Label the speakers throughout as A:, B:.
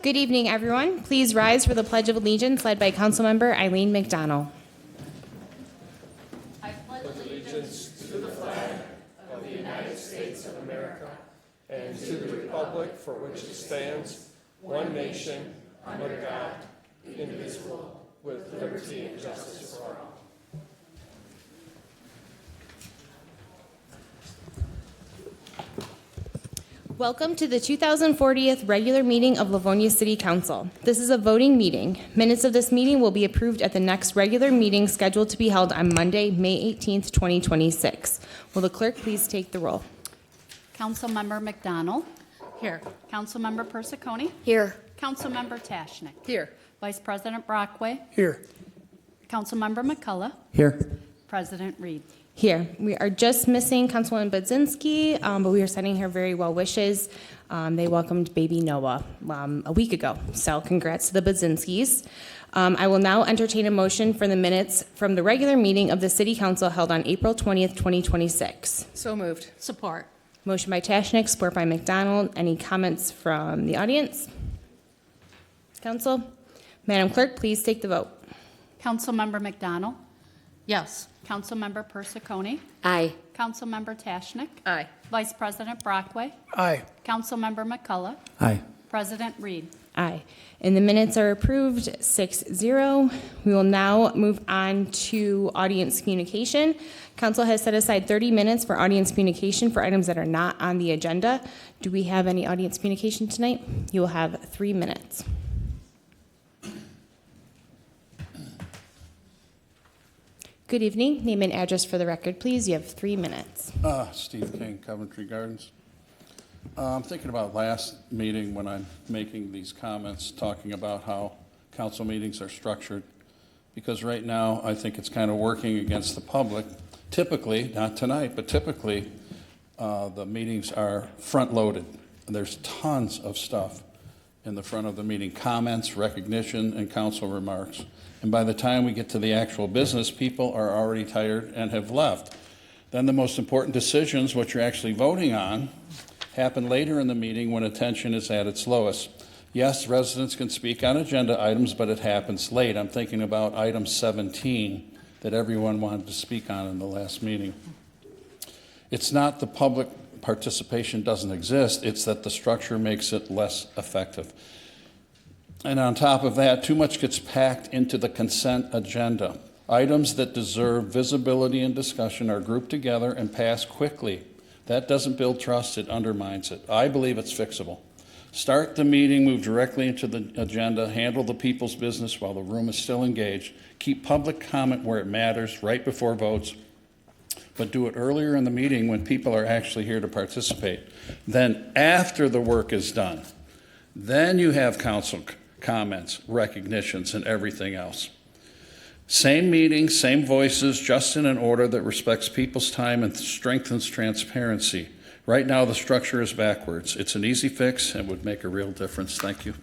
A: Good evening, everyone. Please rise for the Pledge of Allegiance led by Councilmember Eileen McDonnell.
B: I pledge allegiance to the flag of the United States of America and to the republic for which it stands, one nation, under God, indivisible, with liberty and justice for all.
A: Welcome to the 2040th regular meeting of Livonia City Council. This is a voting meeting. Minutes of this meeting will be approved at the next regular meeting scheduled to be held on Monday, May 18th, 2026. Will the clerk please take the roll?
C: Councilmember McDonnell.
D: Here.
C: Councilmember Persicone.
D: Here.
C: Councilmember Tashnik.
D: Here.
C: Vice President Brockway.
D: Here.
C: Councilmember McCullough.
D: Here.
C: President Reed.
A: Here. We are just missing Councilwoman Budzinski, but we are sending her very well wishes. They welcomed baby Noah a week ago, so congrats to the Budzinskis. I will now entertain a motion for the minutes from the regular meeting of the City Council held on April 20th, 2026.
D: So moved. Support.
A: Motion by Tashnik, support by McDonald. Any comments from the audience? Council? Madam Clerk, please take the vote.
C: Councilmember McDonnell.
D: Yes.
C: Councilmember Persicone.
D: Aye.
C: Councilmember Tashnik.
D: Aye.
C: Vice President Brockway.
D: Aye.
C: Councilmember McCullough.
E: Aye.
C: President Reed.
A: Aye. And the minutes are approved 6-0. We will now move on to audience communication. Council has set aside 30 minutes for audience communication for items that are not on the agenda. Do we have any audience communication tonight? You will have 3 minutes. Good evening. Name and address for the record, please. You have 3 minutes.
E: Steve King, Coventry Gardens. I'm thinking about last meeting when I'm making these comments, talking about how council meetings are structured, because right now I think it's kind of working against the public. Typically, not tonight, but typically the meetings are front-loaded. There's tons of stuff in the front of the meeting, comments, recognition, and council remarks. And by the time we get to the actual business, people are already tired and have left. Then the most important decisions, what you're actually voting on, happen later in the meeting when attention is at its lowest. Yes, residents can speak on agenda items, but it happens late. I'm thinking about item 17 that everyone wanted to speak on in the last meeting. It's not the public participation doesn't exist, it's that the structure makes it less effective. And on top of that, too much gets packed into the consent agenda. Items that deserve visibility and discussion are grouped together and passed quickly. That doesn't build trust, it undermines it. I believe it's fixable. Start the meeting, move directly into the agenda, handle the people's business while the room is still engaged. Keep public comment where it matters, right before votes, but do it earlier in the meeting when people are actually here to participate. Then after the work is done, then you have council comments, recognitions, and everything else. Same meeting, same voices, just in an order that respects people's time and strengthens transparency. Right now, the structure is backwards. It's an easy fix and would make a real difference. Thank you.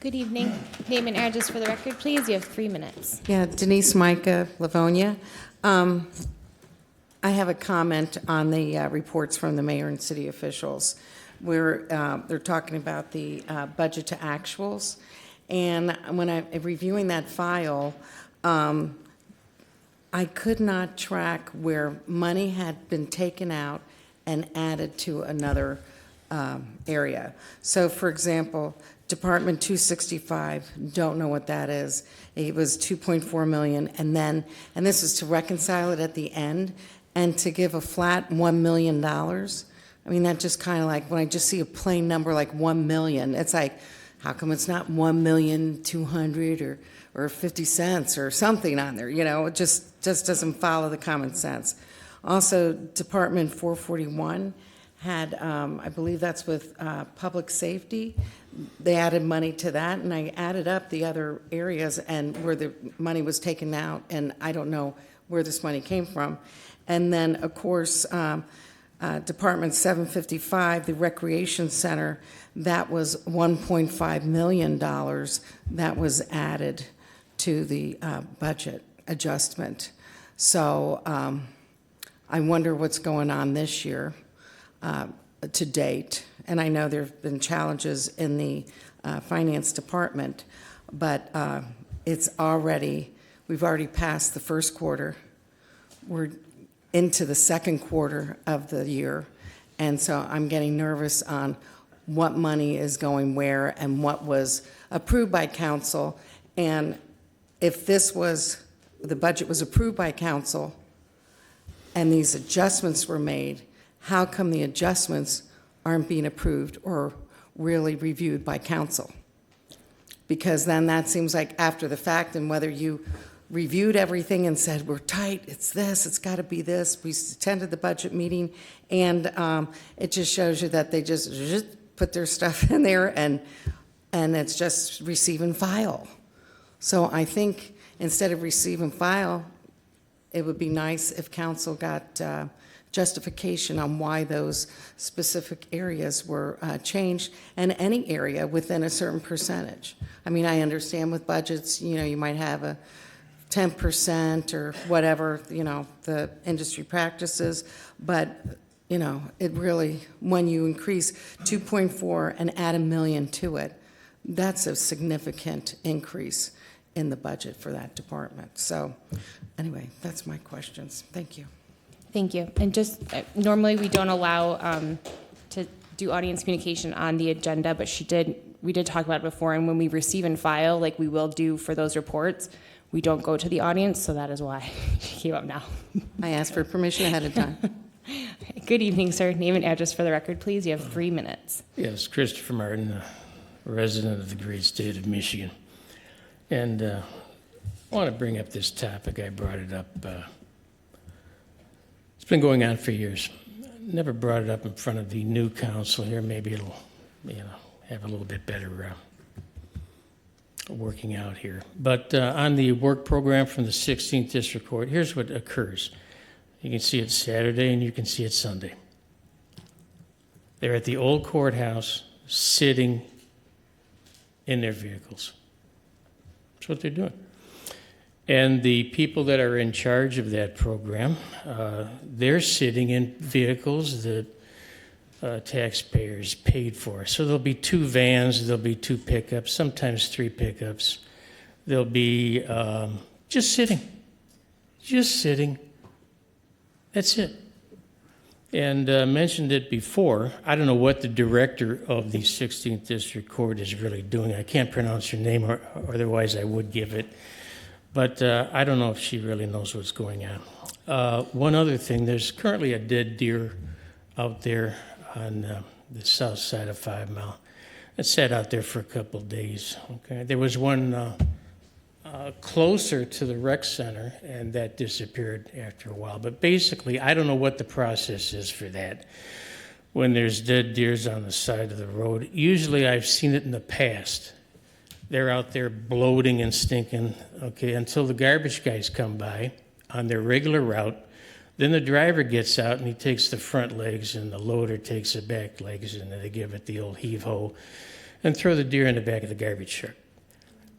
A: Good evening. Name and address for the record, please. You have 3 minutes.
F: Yeah, Denise Micah, Livonia. I have a comment on the reports from the mayor and city officials where they're talking about the budget to actuals. And when I'm reviewing that file, I could not track where money had been taken out and added to another area. So, for example, Department 265, don't know what that is. It was 2.4 million, and this is to reconcile it at the end and to give a flat $1 million. I mean, that just kind of like, when I just see a plain number like 1 million, it's like, how come it's not 1,200,000 or 50 cents or something on there? You know, it just doesn't follow the common sense. Also, Department 441 had, I believe that's with public safety. They added money to that, and I added up the other areas and where the money was taken out, and I don't know where this money came from. And then, of course, Department 755, the Recreation Center, that was $1.5 million that was added to the budget adjustment. So I wonder what's going on this year to date. And I know there have been challenges in the Finance Department, but we've already passed the first quarter. We're into the second quarter of the year, and so I'm getting nervous on what money is going where and what was approved by council. And if the budget was approved by council and these adjustments were made, how come the adjustments aren't being approved or really reviewed by council? Because then that seems like after the fact, and whether you reviewed everything and said, we're tight, it's this, it's got to be this. We attended the budget meeting, and it just shows you that they just put their stuff in there, and it's just receive and file. So I think instead of receive and file, it would be nice if council got justification on why those specific areas were changed, and any area within a certain percentage. I mean, I understand with budgets, you might have a 10% or whatever, the industry practices, but it really, when you increase 2.4 and add $1 million to it, that's a significant increase in the budget for that department. So anyway, that's my questions. Thank you.
A: Thank you. And just, normally we don't allow to do audience communication on the agenda, but we did talk about it before, and when we receive and file, like we will do for those reports, we don't go to the audience, so that is why she came up now.
F: I asked for permission ahead of time.
A: Good evening, sir. Name and address for the record, please. You have 3 minutes.
G: Yes, Christopher Martin, a resident of the great state of Michigan. And I want to bring up this topic. I brought it up. It's been going on for years. Never brought it up in front of the new council here. Maybe it'll, have a little bit better working out here. But on the work program from the 16th District Court, here's what occurs. You can see it Saturday and you can see it Sunday. They're at the old courthouse sitting in their vehicles. That's what they're doing. And the people that are in charge of that program, they're sitting in vehicles that taxpayers paid for. So there'll be 2 vans, there'll be 2 pickups, sometimes 3 pickups. They'll be just sitting. That's it. And mentioned it before. I don't know what the director of the 16th District Court is really doing. I can't pronounce your name, or otherwise I would give it. But I don't know if she really knows what's going on. One other thing, there's currently a dead deer out there on the south side of 5 Mile. It sat out there for a couple of days. Okay, there was one closer to the rec center, and that disappeared after a while. But basically, I don't know what the process is for that. When there's dead deers on the side of the road, usually I've seen it in the past. They're out there bloating and stinking, okay, until the garbage guys come by on their regular route. Then the driver gets out and he takes the front legs, and the loader takes the back legs, and they give it the old heave-ho and throw the deer in the back of the garbage truck.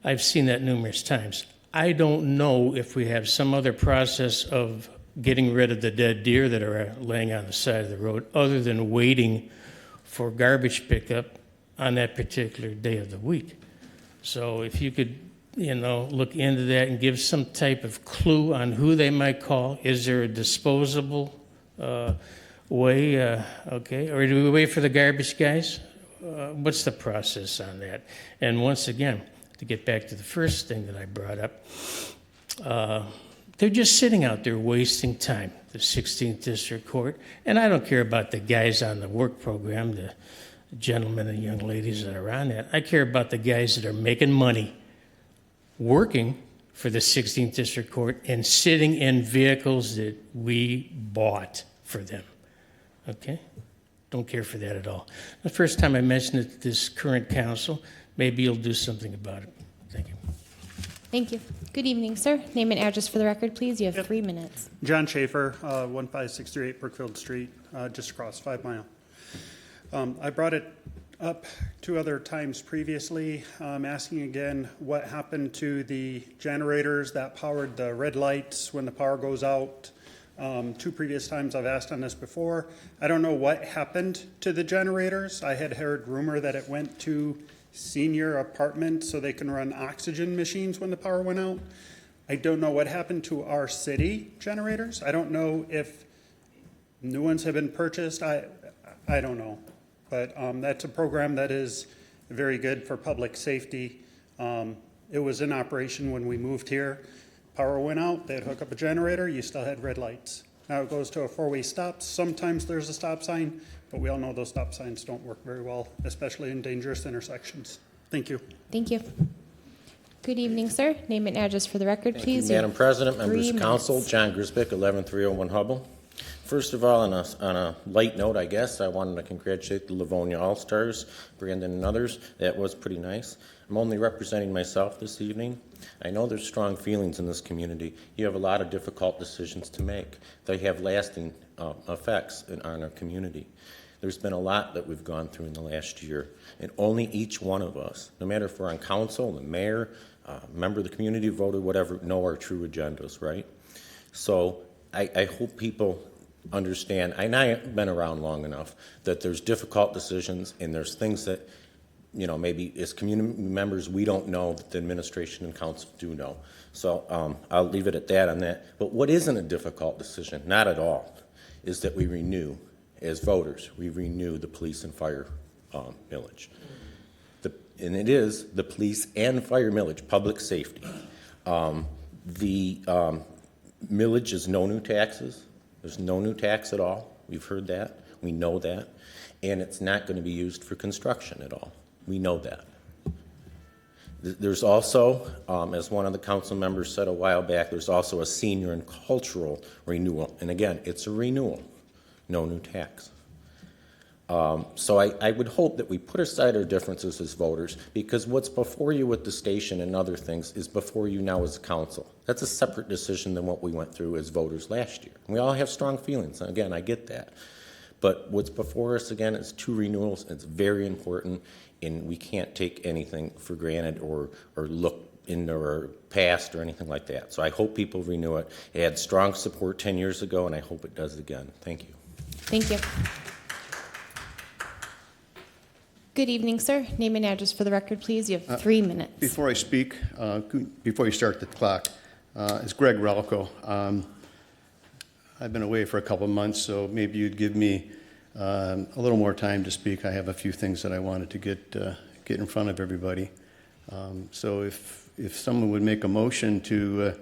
G: I've seen that numerous times. I don't know if we have some other process of getting rid of the dead deer that are laying on the side of the road other than waiting for garbage pickup on that particular day of the week. So if you could, look into that and give some type of clue on who they might call. Is there a disposable way, okay? Or do we wait for the garbage guys? What's the process on that? And once again, to get back to the first thing that I brought up, they're just sitting out there wasting time, the 16th District Court. And I don't care about the guys on the work program, the gentlemen and young ladies that are on that. I care about the guys that are making money, working for the 16th District Court, and sitting in vehicles that we bought for them. Okay? Don't care for that at all. The first time I mentioned it to this current council, maybe you'll do something about it. Thank you.
A: Thank you. Good evening, sir. Name and address for the record, please. You have 3 minutes.
H: John Schaefer, 15638 Brookfield Street, just across 5 Mile. I brought it up 2 other times previously. I'm asking again what happened to the generators that powered the red lights when the power goes out. 2 previous times I've asked on this before. I don't know what happened to the generators. I had heard rumor that it went to senior apartment so they can run oxygen machines when the power went out. I don't know what happened to our city generators. I don't know if new ones have been purchased. I don't know. But that's a program that is very good for public safety. It was in operation when we moved here. Power went out, they'd hook up a generator, you still had red lights. Now it goes to a four-way stop. Sometimes there's a stop sign, but we all know those stop signs don't work very well, especially in dangerous intersections. Thank you.
A: Thank you. Good evening, sir. Name and address for the record,
I: Thank you,
A: please.
I: Madam President, members
A: 3
I: of council,
A: minutes.
I: John Grisbick, 11301 Hubble. First of all, on a light note, I guess, I wanted to congratulate the Livonia All-Stars, Brandon and others. That was pretty nice. I'm only representing myself this evening. I know there's strong feelings in this community. You have a lot of difficult decisions to make. They have lasting effects on our community. There's been a lot that we've gone through in the last year, and only each one of us, no matter if we're on council, the mayor, member of the community, voter, whatever, know our true agendas, right? So I hope people understand, and I've been around long enough, that there's difficult decisions and there's things that, you know, maybe as community members we don't know that the administration and council do know. So I'll leave it at that on that. But what isn't a difficult decision, not at all, is that we renew, as voters, we renew the police and fire millage. And it is the police and fire millage, public safety. The millage is no new taxes. There's no new tax at all. We've heard that. We know that. And it's not going to be used for construction at all. We know that. There's also, as one of the council members said a while back, there's also a senior and cultural renewal. And again, it's a renewal, no new tax. So I would hope that we put aside our differences as voters, because what's before you with the station and other things is before you now as a council. That's a separate decision than what we went through as voters last year. We all have strong feelings. Again, I get that. But what's before us, again, is 2 renewals. It's very important, and we can't take anything for granted or look into our past or anything like that. So I hope people renew it. It had strong support 10 years ago, and I hope it does again. Thank you.
A: Thank you. Good evening, sir. Name and address for the record, please. You have 3 minutes.
J: Before I speak, before you start the clock, it's Greg Relko. I've been away for a couple of months, so maybe you'd give me a little more time to speak. I have a few things that I wanted to get in front of everybody. So if someone would make a motion to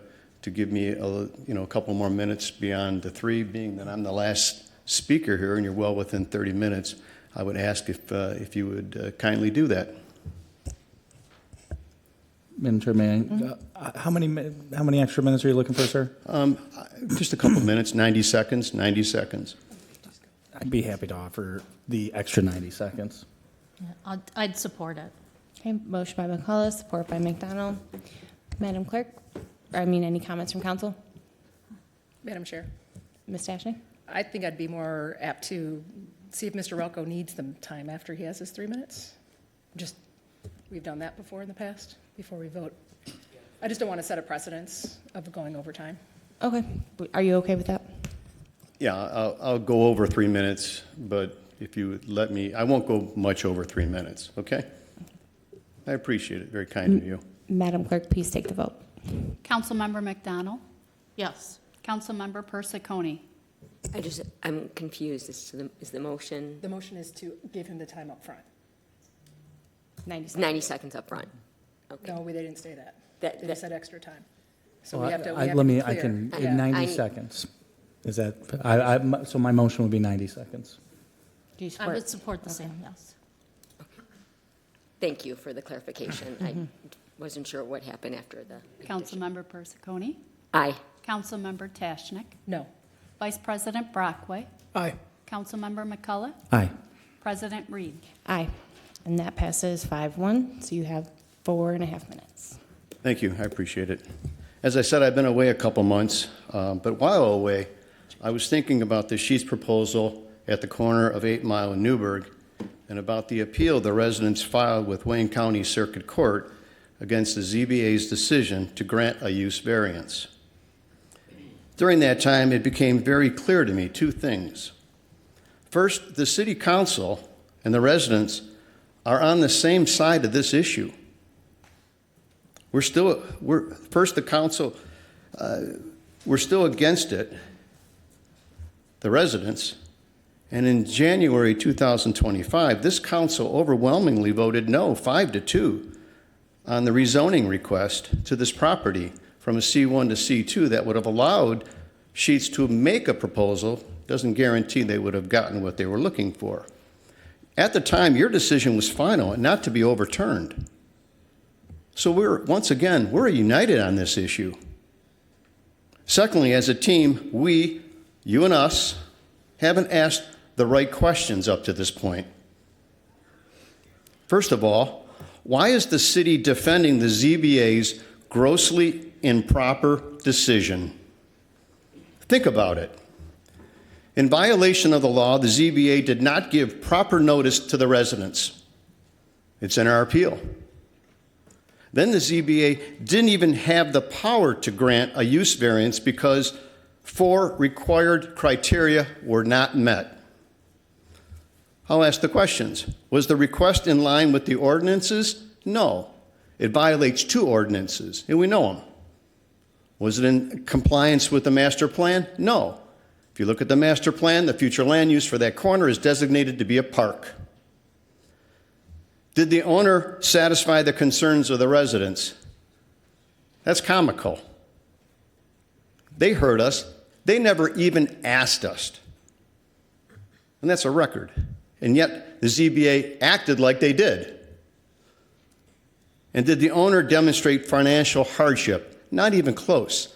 J: give me a couple more minutes beyond the 3, being that I'm the last speaker here and you're well within 30 minutes, I would ask if you would kindly do that.
K: Madam Chair, how many extra minutes are you looking for, sir?
J: Just a couple minutes, 90 seconds, 90 seconds.
K: I'd be happy to offer the extra 90 seconds.
D: Yeah, I'd support it.
A: Okay, motion by McCullough, support by McDonald. Madam Clerk, any comments from council?
L: Madam Chair,
A: Ms. Dashnik?
L: I think I'd be more apt to see if Mr. Relko needs the time after he has his 3 minutes. We've done that before in the past, before we vote. I just don't want to set a precedence of going over time.
A: Okay. Are you okay with that?
J: Yeah, I'll go over 3 minutes, but if you would let me, I won't go much over 3 minutes, okay? I appreciate it. Very kind of you.
A: Madam Clerk, please take the vote.
C: Councilmember McDonald,
D: Yes.
C: Councilmember Persicone,
M: I'm confused. Is the motion
L: The motion is to give him the time up front.
A: 90 seconds.
M: 90 seconds up front? Okay.
L: No, they didn't say that.
M: That-
L: They said extra time. So
K: Well,
L: we have to,
K: I
L: be clear.
K: I can,
M: I
K: in
M: know.
K: 90
M: I-
K: seconds. Is that, so my motion would be 90 seconds.
A: Do you
D: I
A: support?
D: would support the same, yes.
M: Thank you for the clarification. I wasn't sure what happened after the.
C: Councilmember Persicone,
M: Aye.
C: Councilmember Tashnik,
L: No.
C: Vice President Brockway,
B: Aye.
C: Councilmember McCullough,
K: Aye.
C: President Reed.
A: Aye. And that passes 5-1, so you have 4.5 minutes.
J: Thank you. I appreciate it. As I said, I've been away a couple months, but while away, I was thinking about the Sheets proposal at the corner of 8 Mile and Newburgh and about the appeal the residents filed with Wayne County Circuit Court against the ZBA's decision to grant a use variance. During that time, it became very clear to me 2 things. First, the City Council and the residents are on the same side of this issue. We're still against it, the residents. And in January 2025, this council overwhelmingly voted no, 5-2, on the rezoning request to this property from a C1 to C2 that would have allowed Sheets to make a proposal. Doesn't guarantee they would have gotten what they were looking for. At the time, your decision was final and not to be overturned. So once again, we're united on this issue. Secondly, as a team, we, you and us, haven't asked the right questions up to this point. First of all, why is the city defending the ZBA's grossly improper decision? Think about it. In violation of the law, the ZBA did not give proper notice to the residents. It's in our appeal. Then the ZBA didn't even have the power to grant a use variance because 4 required criteria were not met. I'll ask the questions. Was the request in line with the ordinances? No. It violates 2 ordinances, and we know them. Was it in compliance with the master plan? No. If you look at the master plan, the future land use for that corner is designated to be a park. Did the owner satisfy the concerns of the residents? That's comical. They heard us. They never even asked us. And that's a record. And yet the ZBA acted like they did. And did the owner demonstrate financial hardship? Not even close.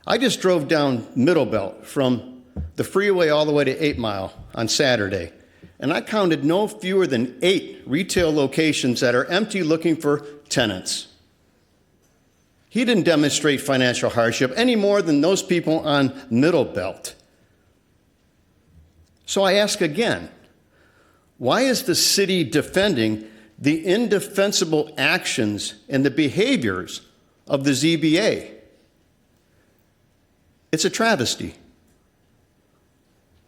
J: I just drove down Middle Belt from the freeway all the way to 8 Mile on Saturday, and I counted no fewer than 8 retail locations that are empty looking for tenants. He didn't demonstrate financial hardship any more than those people on Middle Belt. So I ask again, why is the city defending the indefensible actions and the behaviors of the ZBA? It's a travesty.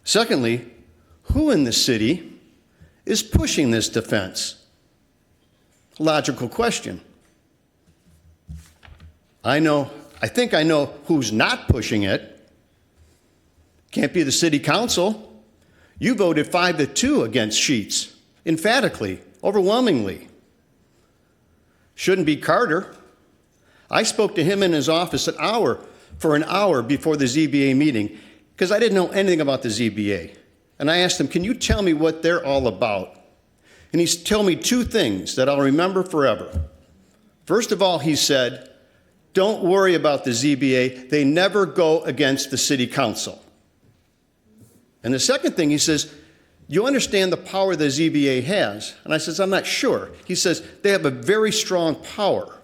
J: Secondly, who in the city is pushing this defense? Logical question. I think I know who's not pushing it. Can't be the city council. You voted 5-2 against Sheets, emphatically, overwhelmingly. Shouldn't be Carter. I spoke to him in his office for an hour before the ZBA meeting because I didn't know anything about the ZBA. And I asked him, can you tell me what they're all about? And he's told me 2 things that I'll remember forever. First of all, he said, don't worry about the ZBA. They never go against the city council. And the second thing, he says, you understand the power the ZBA has? And I says, I'm not sure. He says, they have a very strong power.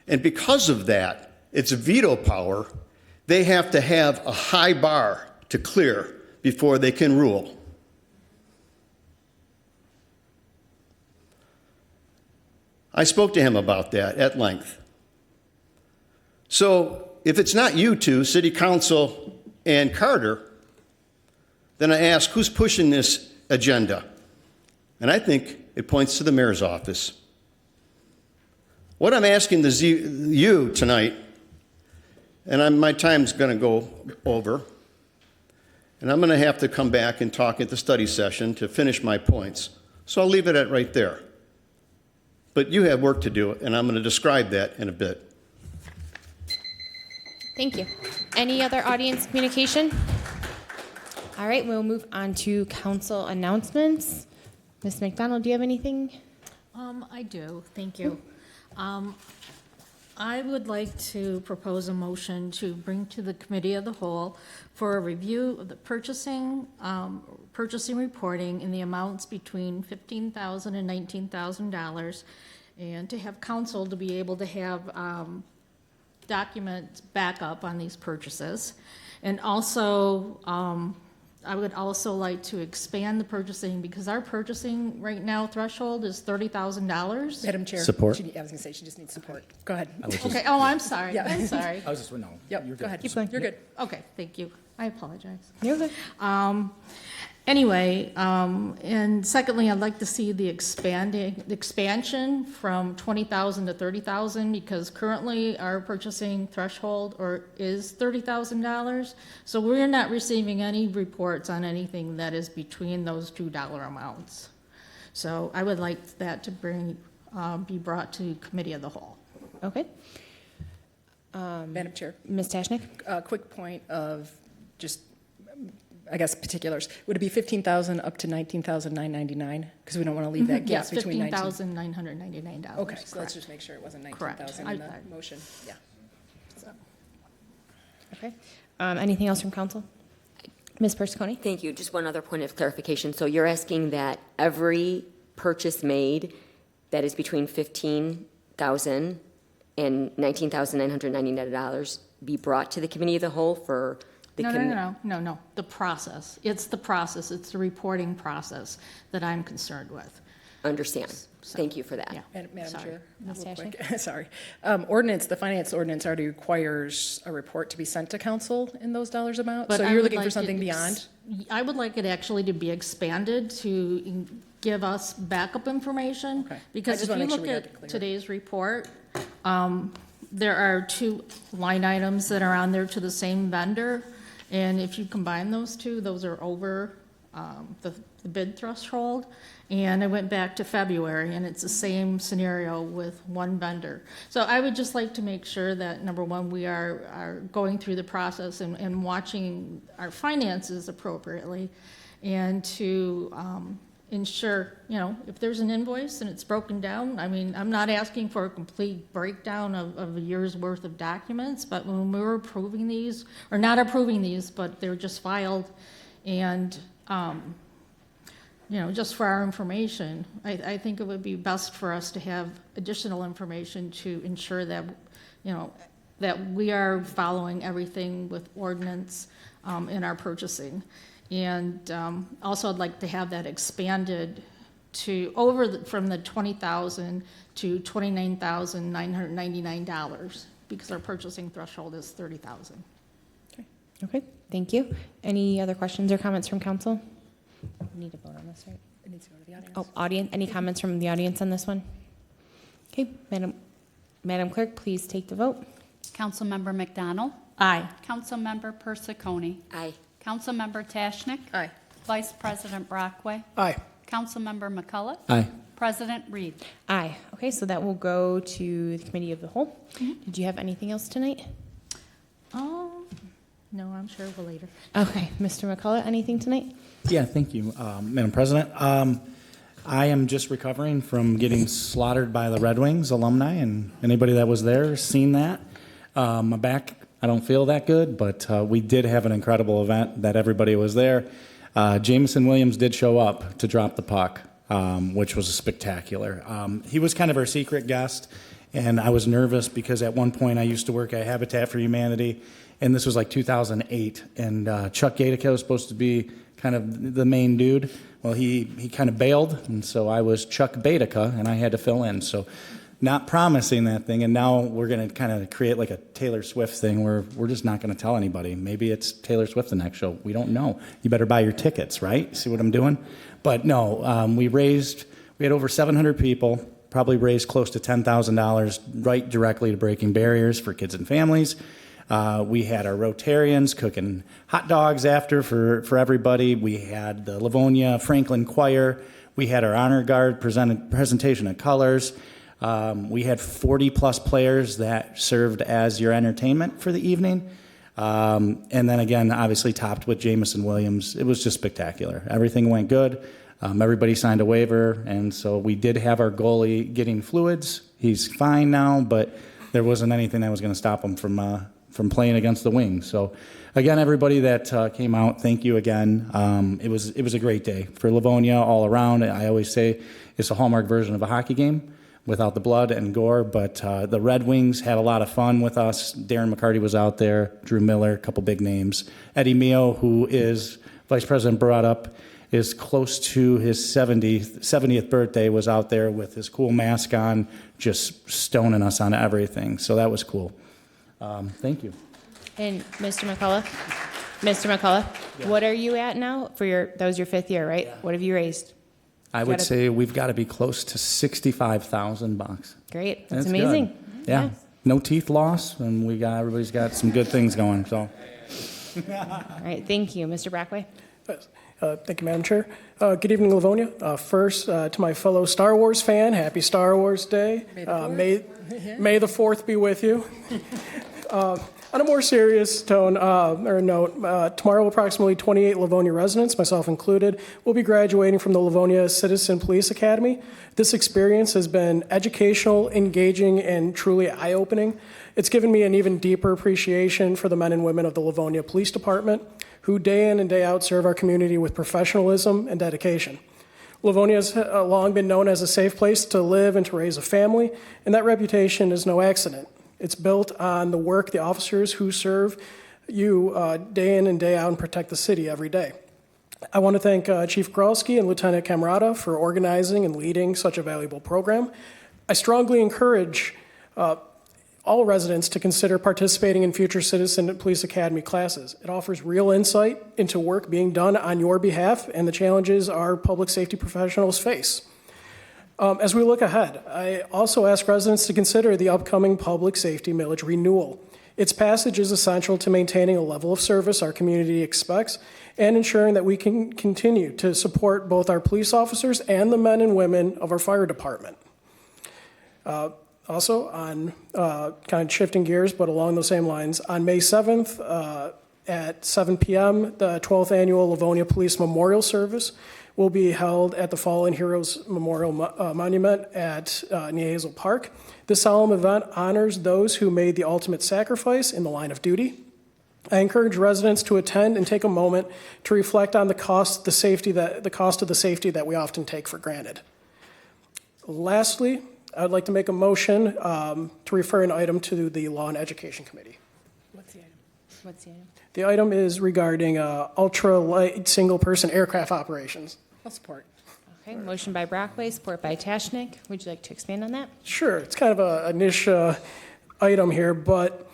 J: And because of that, it's veto power. They have to have a high bar to clear before they can rule. I spoke to him about that at length. So if it's not you two, City Council and Carter, then I ask, who's pushing this agenda? And I think it points to the mayor's office. What I'm asking you tonight, and my time's going to go over, and I'm going to have to come back and talk at the study session to finish my points. So I'll leave it at right there. But you have work to do, and I'm going to describe that in a bit.
A: Thank you. Any other audience communication? All right, we'll move on to council announcements. Ms. McDonald, do you have anything?
D: I do, thank you. I would like to propose a motion to bring to the committee of the whole for a review of the purchasing reporting in the amounts between $15,000 and $19,000, and to have council to be able to have documents backup on these purchases. And also, I would also like to expand the purchasing because our purchasing right now threshold is $30,000.
L: Madam Chair.
K: Support.
L: I was going to say, she just needs support. Go ahead.
D: Okay, oh, I'm sorry,
L: Yeah.
D: I'm sorry.
K: I was just, no.
L: Yep,
K: you're
L: go
K: good.
L: ahead.
A: Keep going.
L: You're good.
D: Okay, thank you. I apologize.
A: You're good.
D: Anyway, and secondly, I'd like to see the expansion from 20,000 to 30,000, because currently our purchasing threshold is $30,000. So we're not receiving any reports on anything that is between those $2 amounts. So I would like that to be brought to committee of the whole.
A: Okay.
L: Madam Chair,
A: Ms. Tashnik?
L: a quick point of just, I guess, particulars. Would it be 15,000 up to 19,999? Because we don't want to leave that gap
D: Yes,
L: between 19.
D: $15,999.
L: Okay, so let's
D: correct.
L: just make sure it wasn't
D: Correct.
L: 19,000 in the motion. Yeah. So.
A: Okay. Anything else from council? Ms. Persicone?
M: Thank you. Just one other point of clarification. So you're asking that every purchase made that is between $15,000 and $19,999 be brought to the committee of the whole for the
D: No. The process. It's the process. It's the reporting process that I'm concerned with.
M: Understand.
D: So,
M: Thank you for that.
D: Yeah.
L: Madam
D: Sorry.
L: Chair,
A: Ms.
L: real
A: Tashnik?
L: quick. Sorry. The finance ordinance already requires a report to be sent to council in those dollars amount.
D: But
L: So
D: I
L: you're
D: would
L: looking for
D: like
L: something
D: it
L: beyond?
D: I would like it actually to be expanded to give us backup information.
L: Okay. I
D: Because
L: just
D: if
L: wanna
D: you
L: make sure
D: look
L: we got it
D: at
L: clear.
D: today's report, there are 2 line items that are on there to the same vendor. And if you combine those two, those are over the bid threshold. And I went back to February, and it's the same scenario with one vendor. So I would just like to make sure that, number one, we are going through the process and watching our finances appropriately, and to ensure, if there's an invoice and it's broken down, I mean, I'm not asking for a complete breakdown of a year's worth of documents, but when we're approving these, or not approving these, but they're just filed, and just for our information, I think it would be best for us to have additional information to ensure that, that we are following everything with ordinance in our purchasing. And also, I'd like to have that expanded to from the $20,000 to $29,999, because our purchasing threshold is $30,000.
A: Okay, thank you. Any other questions or comments from council? We need to vote on this, right?
L: It needs to go to the audience.
A: Oh, audience, any comments from the audience on this one? Okay, Madam Clerk, please take the vote.
C: Councilmember McDonald?
D: Aye.
C: Councilmember Persicone?
M: Aye.
C: Councilmember Tashnik?
L: Aye.
C: Vice President Brockway?
B: Aye.
C: Councilmember McCullough?
K: Aye.
C: President Reed?
A: Aye. Okay, so that will go to the committee of the whole. Did you have anything else tonight?
D: No, I'm sure we'll later.
A: Okay, Mr. McCullough, anything tonight?
K: Yeah, thank you, Madam President. I am just recovering from getting slaughtered by the Red Wings alumni, and anybody that was there seen that. My back, I don't feel that good, but we did have an incredible event that everybody was there. Jameson Williams did show up to drop the puck, which was spectacular. He was kind of our secret guest, and I was nervous because at one point I used to work at Habitat for Humanity, and this was like 2008, and Chuck Gatica was supposed to be kind of the main dude. Well, he kind of bailed, and so I was Chuck Batica, and I had to fill in. So not promising that thing, and now we're going to kind of create like a Taylor Swift thing where we're just not going to tell anybody. Maybe it's Taylor Swift the next show. We don't know. You better buy your tickets, right? See what I'm doing? But no, we had over 700 people, probably raised close to $10,000 right directly to Breaking Barriers for kids and families. We had our Rotarians cooking hot dogs after for everybody. We had the Livonia Franklin Choir. We had our Honor Guard presentation of colors. We had 40-plus players that served as your entertainment for the evening. And then again, obviously topped with Jameson Williams. It was just spectacular. Everything went good. Everybody signed a waiver. And so we did have our goalie getting fluids. He's fine now, but there wasn't anything that was going to stop him from playing against the Wings. So again, everybody that came out, thank you again. It was a great day for Livonia all around. I always say it's a Hallmark version of a hockey game without the blood and gore, but the Red Wings had a lot of fun with us. Darren McCarty was out there, Drew Miller, a couple big names. Eddie Mio, who is Vice President brought up, is close to his 70th birthday, was out there with his cool mask on, just stoning us on everything. So that was cool. Thank you.
A: And Mr. McCullough? Mr. McCullough, what are you at now for that was your 5th year, right? What have you raised?
K: I would
A: Gotta-
K: say we've got to be close to $65,000.
A: Great. That's
K: That's
A: amazing.
K: good. Yeah. No teeth loss, and everybody's got some good things going, so.
A: All right. Thank you. Mr. Brockway?
N: Thank you, Madam Chair. Good evening, Livonia. First, to my fellow Star Wars fan, happy Star Wars Day. May the 4th be with you. On a more serious tone or note, tomorrow approximately 28 Livonia residents, myself included, will be graduating from the Livonia Citizen Police Academy. This experience has been educational, engaging, and truly eye-opening. It's given me an even deeper appreciation for the men and women of the Livonia Police Department, who day in and day out serve our community with professionalism and dedication. Livonia has long been known as a safe place to live and to raise a family, and that reputation is no accident. It's built on the work the officers who serve you day in and day out and protect the city every day. I want to thank Chief Gralski and Lieutenant Camerata for organizing and leading such a valuable program. I strongly encourage all residents to consider participating in future Citizen Police Academy classes. It offers real insight into work being done on your behalf and the challenges our public safety professionals face. As we look ahead, I also ask residents to consider the upcoming public safety millage renewal. Its passage is essential to maintaining a level of service our community expects and ensuring that we can continue to support both our police officers and the men and women of our fire department. Also, on kind of shifting gears, but along those same lines, on May 7th at 7 p.m., the 12th Annual Livonia Police Memorial Service will be held at the Fallen Heroes Memorial Monument at New Hazel Park. This solemn event honors those who made the ultimate sacrifice in the line of duty. I encourage residents to attend and take a moment to reflect on the cost of the safety that we often take for granted. Lastly, I would like to make a motion to refer an item to the Law and Education Committee.
L: What's the item?
A: What's the item?
N: The item is regarding ultra-light single-person aircraft operations.
L: I'll support.
A: Okay. Motion by Brockway, support by Tashnik. Would you like to expand on that?
N: Sure. It's kind of a niche item here, but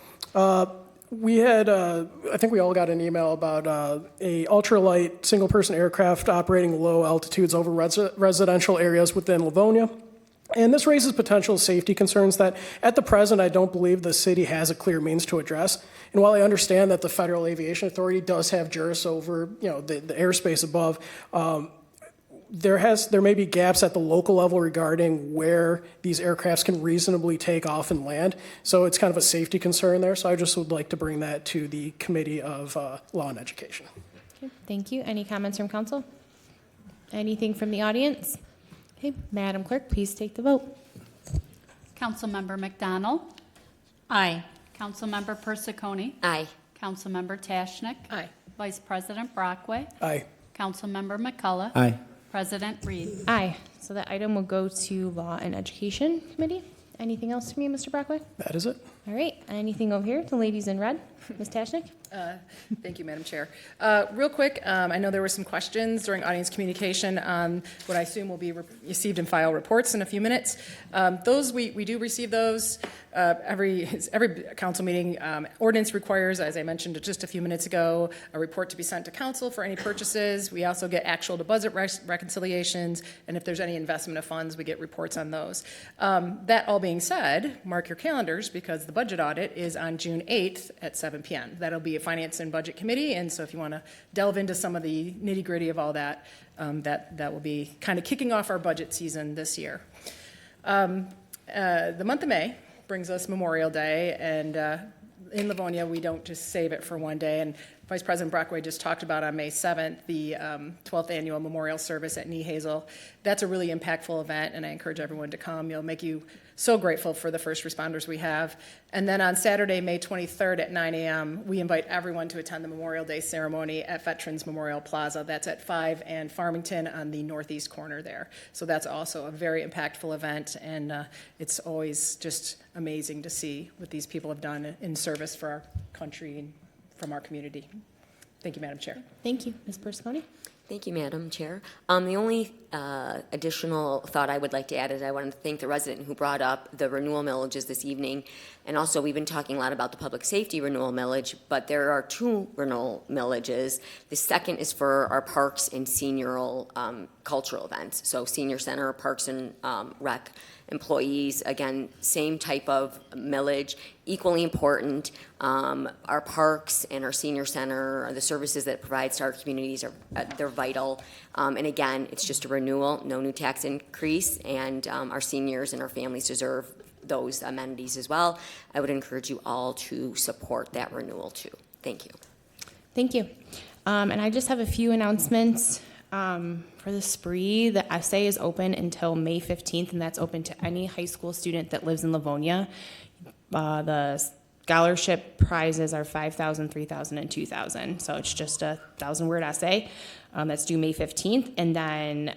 N: we had, I think we all got an email about a ultralight single-person aircraft operating low altitudes over residential areas within Livonia. And this raises potential safety concerns that, at the present, I don't believe the city has a clear means to address. And while I understand that the Federal Aviation Authority does have juris over, the airspace above, there may be gaps at the local level regarding where these aircrafts can reasonably take off and land. So it's kind of a safety concern there. So I just would like to bring that to the Committee of Law and Education.
A: Okay. Thank you. Any comments from council? Anything from the audience? Okay. Madam Clerk, please take the vote.
C: Councilmember McDonald?
D: Aye.
C: Councilmember Persicone?
M: Aye.
C: Councilmember Tashnik?
L: Aye.
C: Vice President Brockway?
N: Aye.
C: Councilmember McCullough?
K: Aye.
C: President Reed?
A: Aye. So that item will go to Law and Education Committee. Anything else from you, Mr. Brockway?
N: That is it.
A: All right. Anything over here? The ladies in red. Ms. Tashnik?
L: Thank you, Madam Chair. Real quick, I know there were some questions during audience communication on what I assume will be received and file reports in a few minutes. Those, we do receive those every council meeting. Ordinance requires, as I mentioned just a few minutes ago, a report to be sent to council for any purchases. We also get actual to budget reconciliations, and if there's any investment of funds, we get reports on those. That all being said, mark your calendars because the budget audit is on June 8th at 7 p.m. That'll be a Finance and Budget Committee, and so if you want to delve into some of the nitty-gritty of all that, that will be kind of kicking off our budget season this year. The month of May brings us Memorial Day, and in Livonia, we don't just save it for one day, and Vice President Brockway just talked about on May 7th, the 12th Annual Memorial Service at Knee Hazel. That's a really impactful event, and I encourage everyone to come. It'll make you so grateful for the first responders we have. And then on Saturday, May 23rd at 9 a.m., we invite everyone to attend the Memorial Day ceremony at Veterans Memorial Plaza. That's at 5 and Farmington on the northeast corner there. So that's also a very impactful event, and it's always just amazing to see what these people have done in service for our country and from our community. Thank you, Madam Chair.
A: Thank you. Ms. Persicone?
M: Thank you, Madam Chair. The only additional thought I would like to add is I want to thank the resident who brought up the renewal millages this evening. And also, we've been talking a lot about the public safety renewal millage, but there are 2 renewal millages. The second is for our parks and senioral cultural events. So senior center, parks and rec employees, again, same type of millage, equally important. Our parks and our senior center, the services that it provides to our communities, they're vital. And again, it's just a renewal, no new tax increase, and our seniors and our families deserve those amenities as well. I would encourage you all to support that renewal too. Thank you.
A: Thank you. And I just have a few announcements. For the spree, the essay is open until May 15th, and that's open to any high school student that lives in Livonia. The scholarship prizes are $5,000, $3,000, and $2,000. So it's just a 1,000-word essay that's due May 15th. And then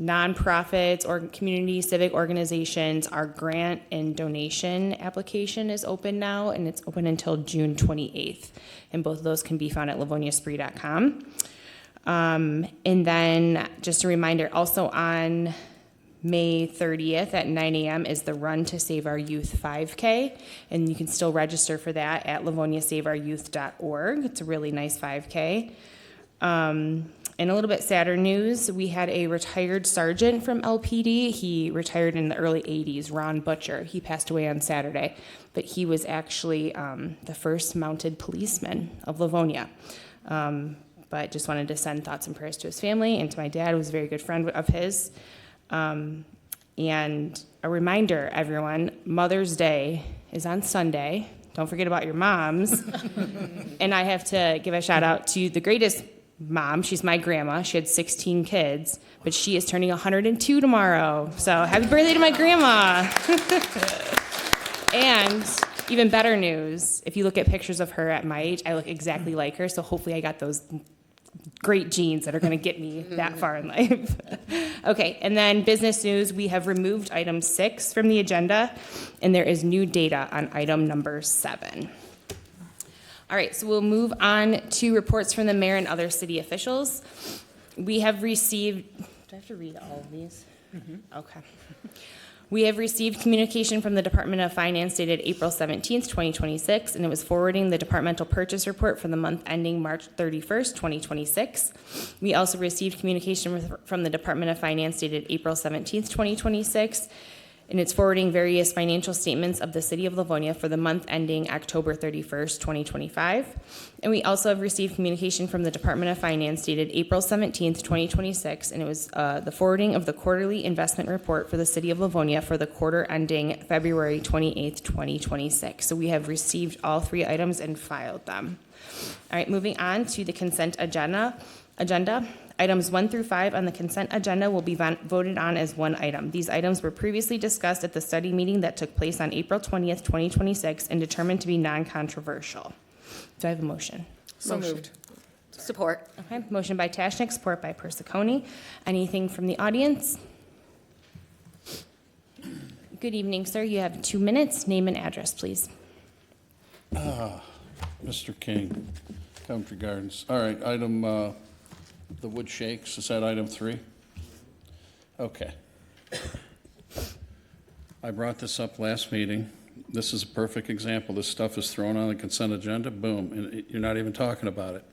A: nonprofits or community civic organizations, our grant and donation application is open now, and it's open until June 28th. And both of those can be found at livoniaspree.com. And then just a reminder, also on May 30th at 9 a.m. is the Run to Save Our Youth 5K, and you can still register for that at livoniasaveuryouth.org. It's a really nice 5K. And a little bit sadder news, we had a retired sergeant from LPD. He retired in the early 80s, Ron Butcher. He passed away on Saturday, but he was actually the first mounted policeman of Livonia. But just wanted to send thoughts and prayers to his family and to my dad, who was a very good friend of his. And a reminder, everyone, Mother's Day is on Sunday. Don't forget about your moms. And I have to give a shout out to the greatest mom. She's my grandma. She had 16 kids, but she is turning 102 tomorrow. So happy birthday to my grandma. And even better news, if you look at pictures of her at my age, I look exactly like her. So hopefully I got those great genes that are going to get me that far in life. Okay, and then business news, we have removed item 6 from the agenda, and there is new data on item number 7. All right, so we'll move on to reports from the mayor and other city officials. We have received, do I have to read all of these? Okay. We have received communication from the Department of Finance dated April 17th, 2026, and it was forwarding the departmental purchase report for the month ending March 31st, 2026. We also received communication from the Department of Finance dated April 17th, 2026, and it's forwarding various financial statements of the City of Livonia for the month ending October 31st, 2025. And we also have received communication from the Department of Finance dated April 17th, 2026, and it was the forwarding of the quarterly investment report for the City of Livonia for the quarter ending February 28th, 2026. So we have received all 3 items and filed them. All right, moving on to the consent agenda. Items 1 through 5 on the consent agenda will be voted on as one item. These items were previously discussed at the study meeting that took place on April 20th, 2026, and determined to be non-controversial. Do I have a motion?
L: So moved.
M: Support.
A: Okay, motion by Tashnik, support by Persicone. Anything from the audience? Good evening, sir. You have 2 minutes. Name and address, please.
E: Mr. King, Coventry Gardens. All right, item, the wood shakes, is that item 3? Okay. I brought this up last meeting. This is a perfect example. This stuff is thrown on the consent agenda, boom, and you're not even talking about it.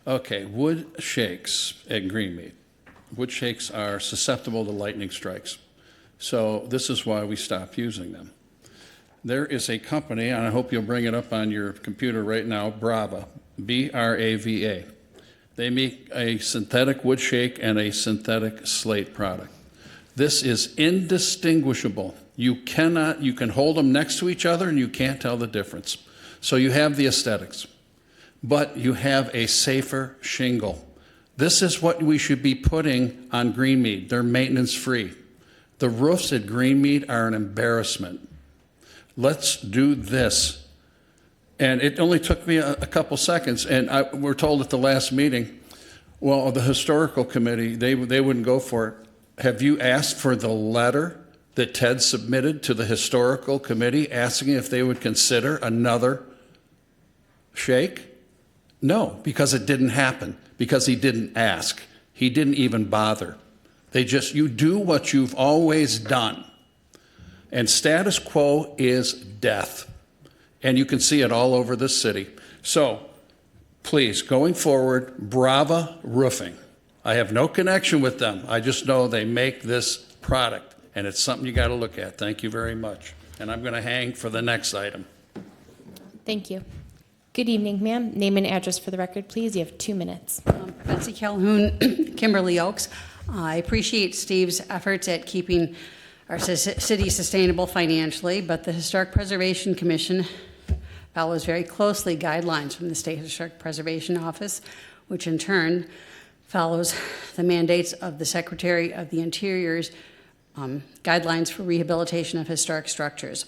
E: Okay, wood shakes at Greenmead. Wood shakes are susceptible to lightning strikes. So this is why we stopped using them. There is a company, and I hope you'll bring it up on your computer right now, Brava, B-R-A-V-A. They make a synthetic wood shake and a synthetic slate product. This is indistinguishable. You can hold them next to each other and you can't tell the difference. So you have the aesthetics, but you have a safer shingle. This is what we should be putting on Greenmead. They're maintenance free. The roofs at Greenmead are an embarrassment. Let's do this. And it only took me a couple seconds, and we're told at the last meeting, well, the historical committee, they wouldn't go for it. Have you asked for the letter that Ted submitted to the historical committee asking if they would consider another shake? No, because it didn't happen, because he didn't ask. He didn't even bother. You do what you've always done. And status quo is death. And you can see it all over the city. So, please, going forward, Brava Roofing. I have no connection with them. I just know they make this product, and it's something you got to look at. Thank you very much. And I'm going to hang for the next item.
A: Thank you. Good evening, ma'am. Name and address for the record, please. You have 2 minutes.
O: Betsy Calhoun, Kimberly Oaks. I appreciate Steve's efforts at keeping our city sustainable financially, but the Historic Preservation Commission follows very closely guidelines from the State Historic Preservation Office, which in turn follows the mandates of the Secretary of the Interior's guidelines for rehabilitation of historic structures.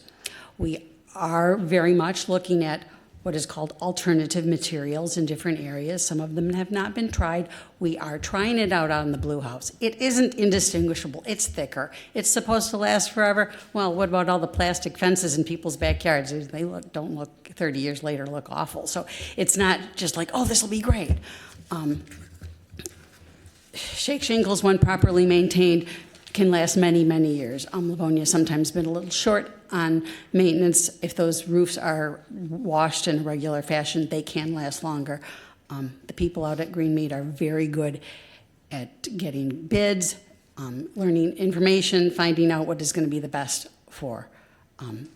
O: We are very much looking at what is called alternative materials in different areas. Some of them have not been tried. We are trying it out on the Blue House. It isn't indistinguishable. It's thicker. It's supposed to last forever. Well, what about all the plastic fences in people's backyards? They don't look 30 years later, look awful. So it's not just like, oh, this will be great. Shake shingles, when properly maintained, can last many, many years. Livonia has sometimes been a little short on maintenance. If those roofs are washed in a regular fashion, they can last longer. The people out at Greenmead are very good at getting bids, learning information, finding out what is going to be the best for.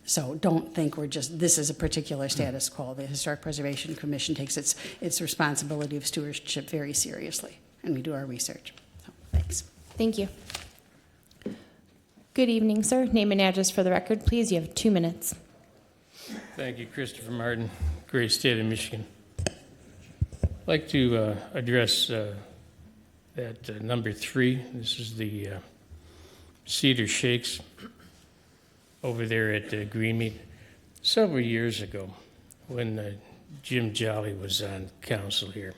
O: So don't think this is a particular status quo. The Historic Preservation Commission takes its responsibility of stewardship very seriously, and we do our research. So, thanks.
A: Thank you. Good evening, sir. Name and address for the record, please. You have 2 minutes.
G: Thank you, Christopher Martin, great state of Michigan. I'd like to address that number 3. This is the Cedar Shakes over there at Greenmead. Several years ago, when Jim Jolly was on council here,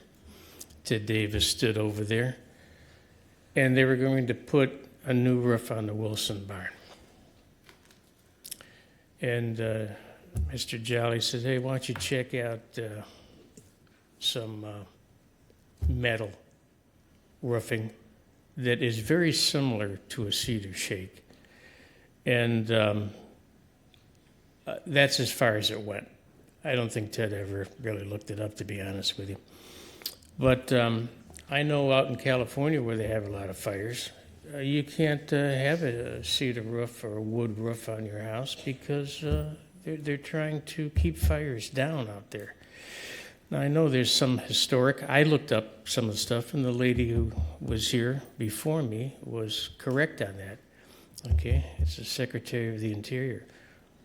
G: Ted Davis stood over there, and they were going to put a new roof on the Wilson barn. And Mr. Jolly said, hey, why don't you check out some metal roofing that is very similar to a cedar shake. And that's as far as it went. I don't think Ted ever really looked it up, to be honest with you. But I know out in California where they have a lot of fires, you can't have a cedar roof or a wood roof on your house because they're trying to keep fires down out there. Now, I know there's some historic. I looked up some of the stuff, and the lady who was here before me was correct on that. Okay, it's the Secretary of the Interior.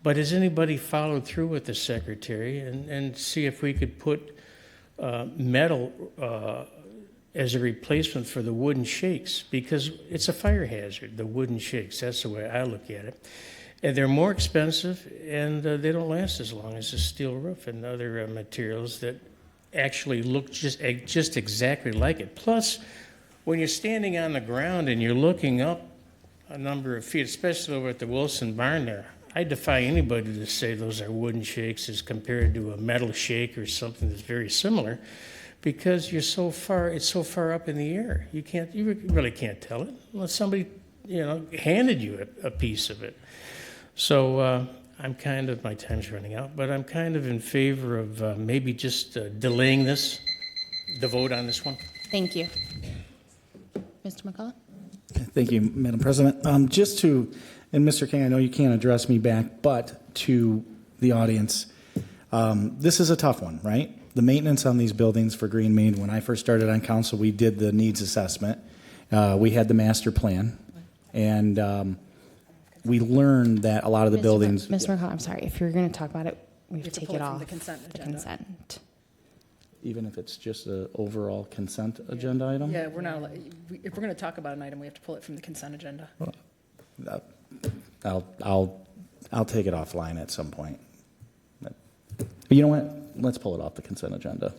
G: But has anybody followed through with the Secretary and see if we could put metal as a replacement for the wooden shakes? Because it's a fire hazard, the wooden shakes. That's the way I look at it. And they're more expensive, and they don't last as long as a steel roof and other materials that actually look just exactly like it. Plus, when you're standing on the ground and you're looking up a number of feet, especially over at the Wilson barn there, I defy anybody to say those are wooden shakes as compared to a metal shake or something that's very similar, because it's so far up in the air. You really can't tell it unless somebody, handed you a piece of it. So my time's running out, but I'm kind of in favor of maybe just delaying the vote on this one.
A: Thank you. Mr. McCullough?
K: Thank you, Madam President. And Mr. King, I know you can't address me back, but to the audience, this is a tough one, right? The maintenance on these buildings for Greenmead, when I first started on council, we did the needs assessment. We had the master plan, and we learned that a lot of the buildings...
A: Mr. McCullough, I'm sorry. If you're going to talk about it, we have to take it off
L: the consent agenda.
A: consent.
K: Even if it's just an overall consent agenda item?
L: Yeah, we're not, if we're going to talk about an item, we have to pull it from the consent agenda.
K: I'll take it offline at some point. But you know what? Let's pull it off the consent agenda.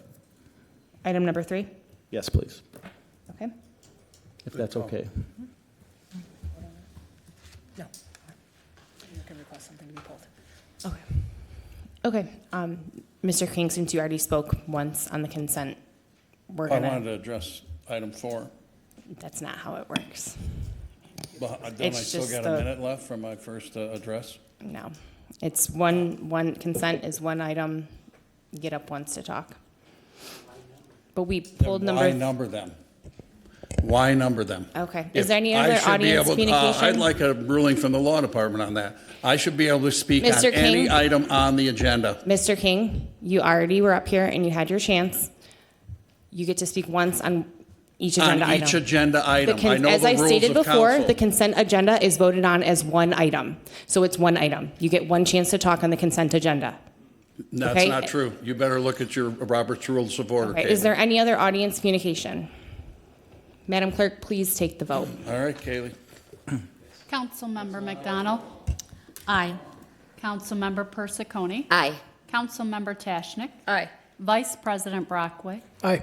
A: Item number 3?
K: Yes, please.
A: Okay.
K: If that's okay.
L: No. You can request something to be pulled.
A: Okay. Mr. King, since you already spoke once on the consent,
E: I wanted to address item 4.
A: That's not how it works.
E: Well, don't I
A: It's
E: still
A: just
E: got
A: the-
E: a minute left from my first address?
A: No. It's one consent is one item, get up once to talk. But we pulled
E: Then
A: number.
E: why number them? Why number them?
A: Okay.
E: If
A: Is there any
E: I
A: other
E: should be
A: audience
E: able-
A: communication?
E: I'd like a ruling from the law department on that. I should be able to speak on
A: Mr.
E: any
A: King?
E: item on the agenda.
A: Mr. King, you already were up here and you had your chance. You get to speak once on each agenda
E: On
A: item.
E: each agenda
A: The
E: item.
A: con-
E: I know
A: As
E: the
A: I
E: rules
A: stated
E: of
A: before,
E: council.
A: the consent agenda is voted on as one item. So it's one item. You get one chance to talk on the consent agenda.
E: That's
A: okay.
E: not true. You better look at your Robert's Rules of Order.
A: Okay.
E: Kaylee.
A: Is there any other audience communication? Madam Clerk, please take the vote.
E: All right, Kaylee.
C: Councilmember McDonald?
D: Aye.
C: Councilmember Persicone?
M: Aye.
C: Councilmember Tashnik?
L: Aye.
C: Vice President Brockway?
N: Aye.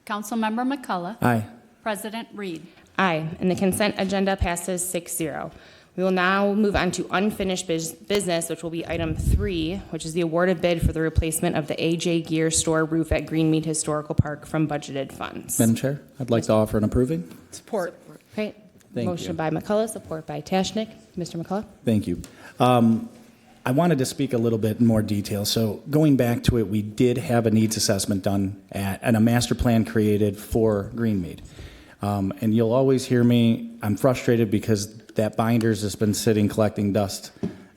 C: Councilmember McCullough?
K: Aye.
C: President Reed?
A: Aye, and the consent agenda passes 6-0. We will now move on to unfinished business, which will be item 3, which is the awarded bid for the replacement of the AJ Gear Store roof at Greenmead Historical Park from budgeted funds.
K: Madam Chair, I'd like to offer an approving.
L: Support.
A: Okay,
K: Thank
A: motion
K: you.
A: by McCullough, support by Tashnik. Mr. McCullough?
K: Thank you. I wanted to speak a little bit in more detail. So going back to it, we did have a needs assessment done and a master plan created for Greenmead. And you'll always hear me, I'm frustrated because that binder's has been sitting collecting dust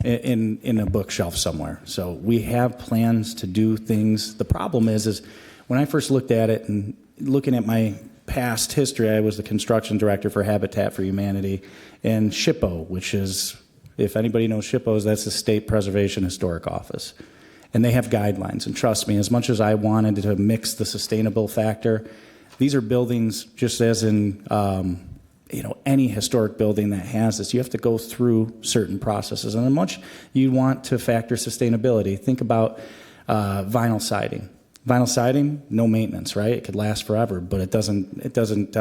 K: in a bookshelf somewhere. So we have plans to do things. The problem is when I first looked at it and looking at my past history, I was the construction director for Habitat for Humanity and SHPO, which is, if anybody knows SHPO, that's the State Preservation Historic Office. And they have guidelines. And trust me, as much as I wanted to mix the sustainable factor, these are buildings, just as in any historic building that has this, you have to go through certain processes. And how much you want to factor sustainability, think about vinyl siding. Vinyl siding, no maintenance, right? It could last forever, but it doesn't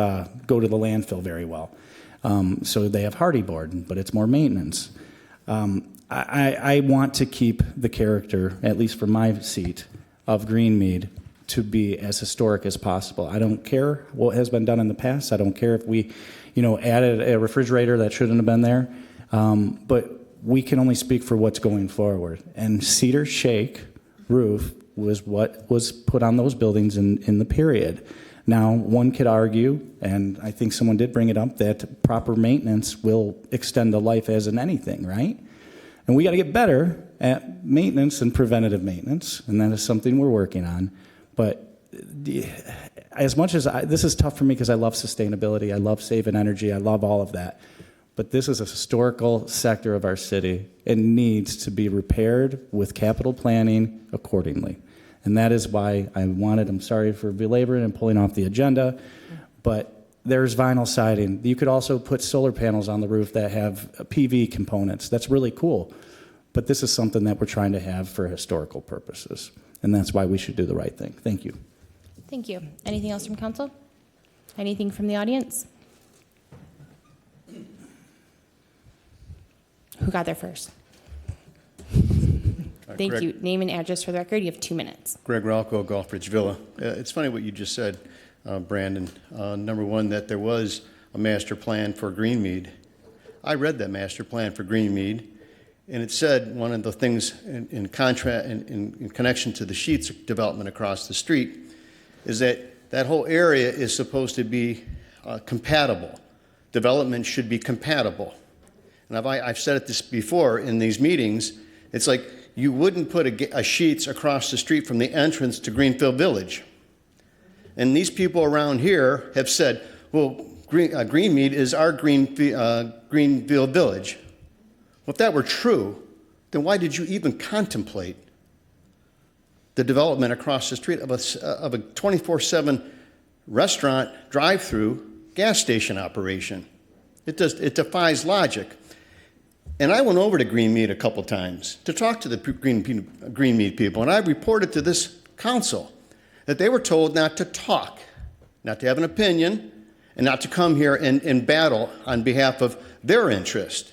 K: go to the landfill very well. So they have hardy board, but it's more maintenance. I want to keep the character, at least from my seat, of Greenmead to be as historic as possible. I don't care what has been done in the past. I don't care if we, added a refrigerator that shouldn't have been there. But we can only speak for what's going forward. And cedar shake roof was what was put on those buildings in the period. Now, one could argue, and I think someone did bring it up, that proper maintenance will extend the life as in anything, right? And we got to get better at maintenance and preventative maintenance, and that is something we're working on. But as much as this is tough for me because I love sustainability, I love saving energy, I love all of that. But this is a historical sector of our city. It needs to be repaired with capital planning accordingly. And that is why I'm sorry for belaboring and pulling off the agenda, but there's vinyl siding. You could also put solar panels on the roof that have PV components. That's really cool. But this is something that we're trying to have for historical purposes. And that's why we should do the right thing. Thank you.
A: Thank you. Anything else from council? Anything from the audience? Who got there first? Thank
J: Greg.
A: you. Name and address for the record. You have 2 minutes.
J: Greg Ralco, Gulf Ridge Villa. It's funny what you just said, Brandon. Number one, that there was a master plan for Greenmead. I read that master plan for Greenmead, and it said one of the things in connection to the Sheets development across the street is that that whole area is supposed to be compatible. Development should be compatible. And I've said it this before in these meetings. It's like you wouldn't put a Sheets across the street from the entrance to Greenfield Village. And these people around here have said, well, Greenmead is our Greenfield Village. Well, if that were true, then why did you even contemplate the development across the street of a 24/7 restaurant, drive-through, gas station operation? It defies logic. And I went over to Greenmead a couple times to talk to the Greenmead people, and I reported to this council that they were told not to talk, not to have an opinion, and not to come here and battle on behalf of their interest.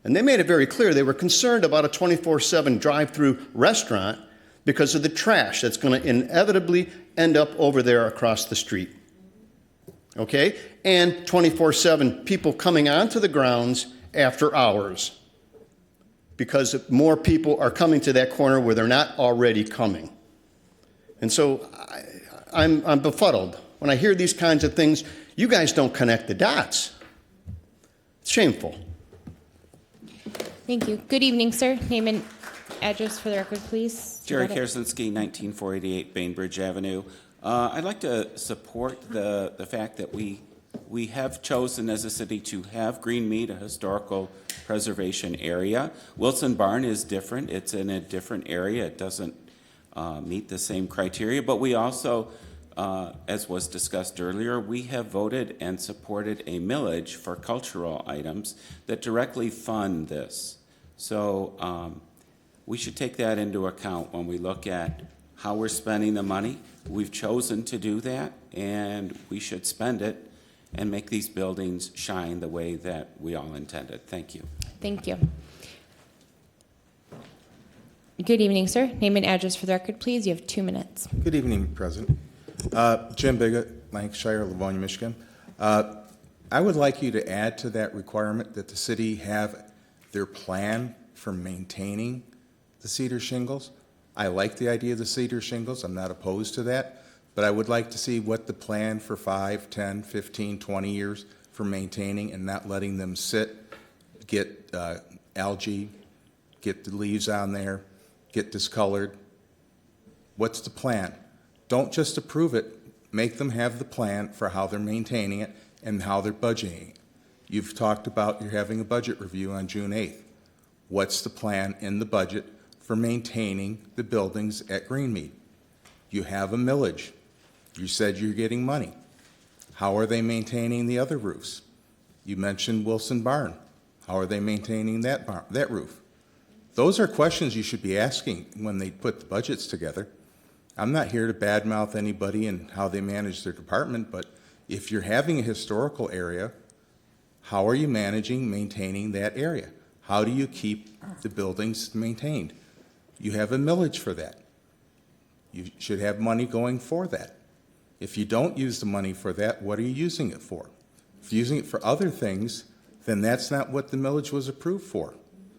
J: And they made it very clear they were concerned about a 24/7 drive-through restaurant because of the trash that's going to inevitably end up over there across the street. okay? And 24/7 people coming onto the grounds after hours, because more people are coming to that corner where they're not already coming. And so I'm befuddled. When I hear these kinds of things, you guys don't connect the dots. It's shameful.
A: Thank you. Good evening, sir. Name and address for the record, please.
P: Jerry Kersinski, 19488 Bainbridge Avenue. I'd like to support the fact that we have chosen as a city to have Greenmead, a historical preservation area. Wilson Barn is different. It's in a different area. It doesn't meet the same criteria, but we also, as was discussed earlier, we have voted and supported a millage for cultural items that directly fund this. So we should take that into account when we look at how we're spending the money. We've chosen to do that, and we should spend it and make these buildings shine the way that we all intended. Thank you.
A: Thank you. Good evening, sir. Name and address for the record, please. You have 2 minutes.
Q: Good evening, President. Jim Biggett, Lancashire, Livonia, Michigan. I would like you to add to that requirement that the city have their plan for maintaining the cedar shingles. I like the idea of the cedar shingles. I'm not opposed to that. But I would like to see what the plan for 5, 10, 15, 20 years for maintaining and not letting them sit, get algae, get the leaves on there, get discolored. What's the plan? Don't just approve it. Make them have the plan for how they're maintaining it and how they're budgeting it. You've talked about you're having a budget review on June 8th. What's the plan in the budget for maintaining the buildings at Greenmead? You have a millage. You said you're getting money. How are they maintaining the other roofs? You mentioned Wilson Barn. How are they maintaining that roof? Those are questions you should be asking when they put the budgets together. I'm not here to badmouth anybody and how they manage their department, but if you're having a historical area, how are you maintaining that area? How do you keep the buildings maintained? You have a millage for that. You should have money going for that. If you don't use the money for that, what are you using it for? If you're using it for other things, then that's not what the millage was approved for.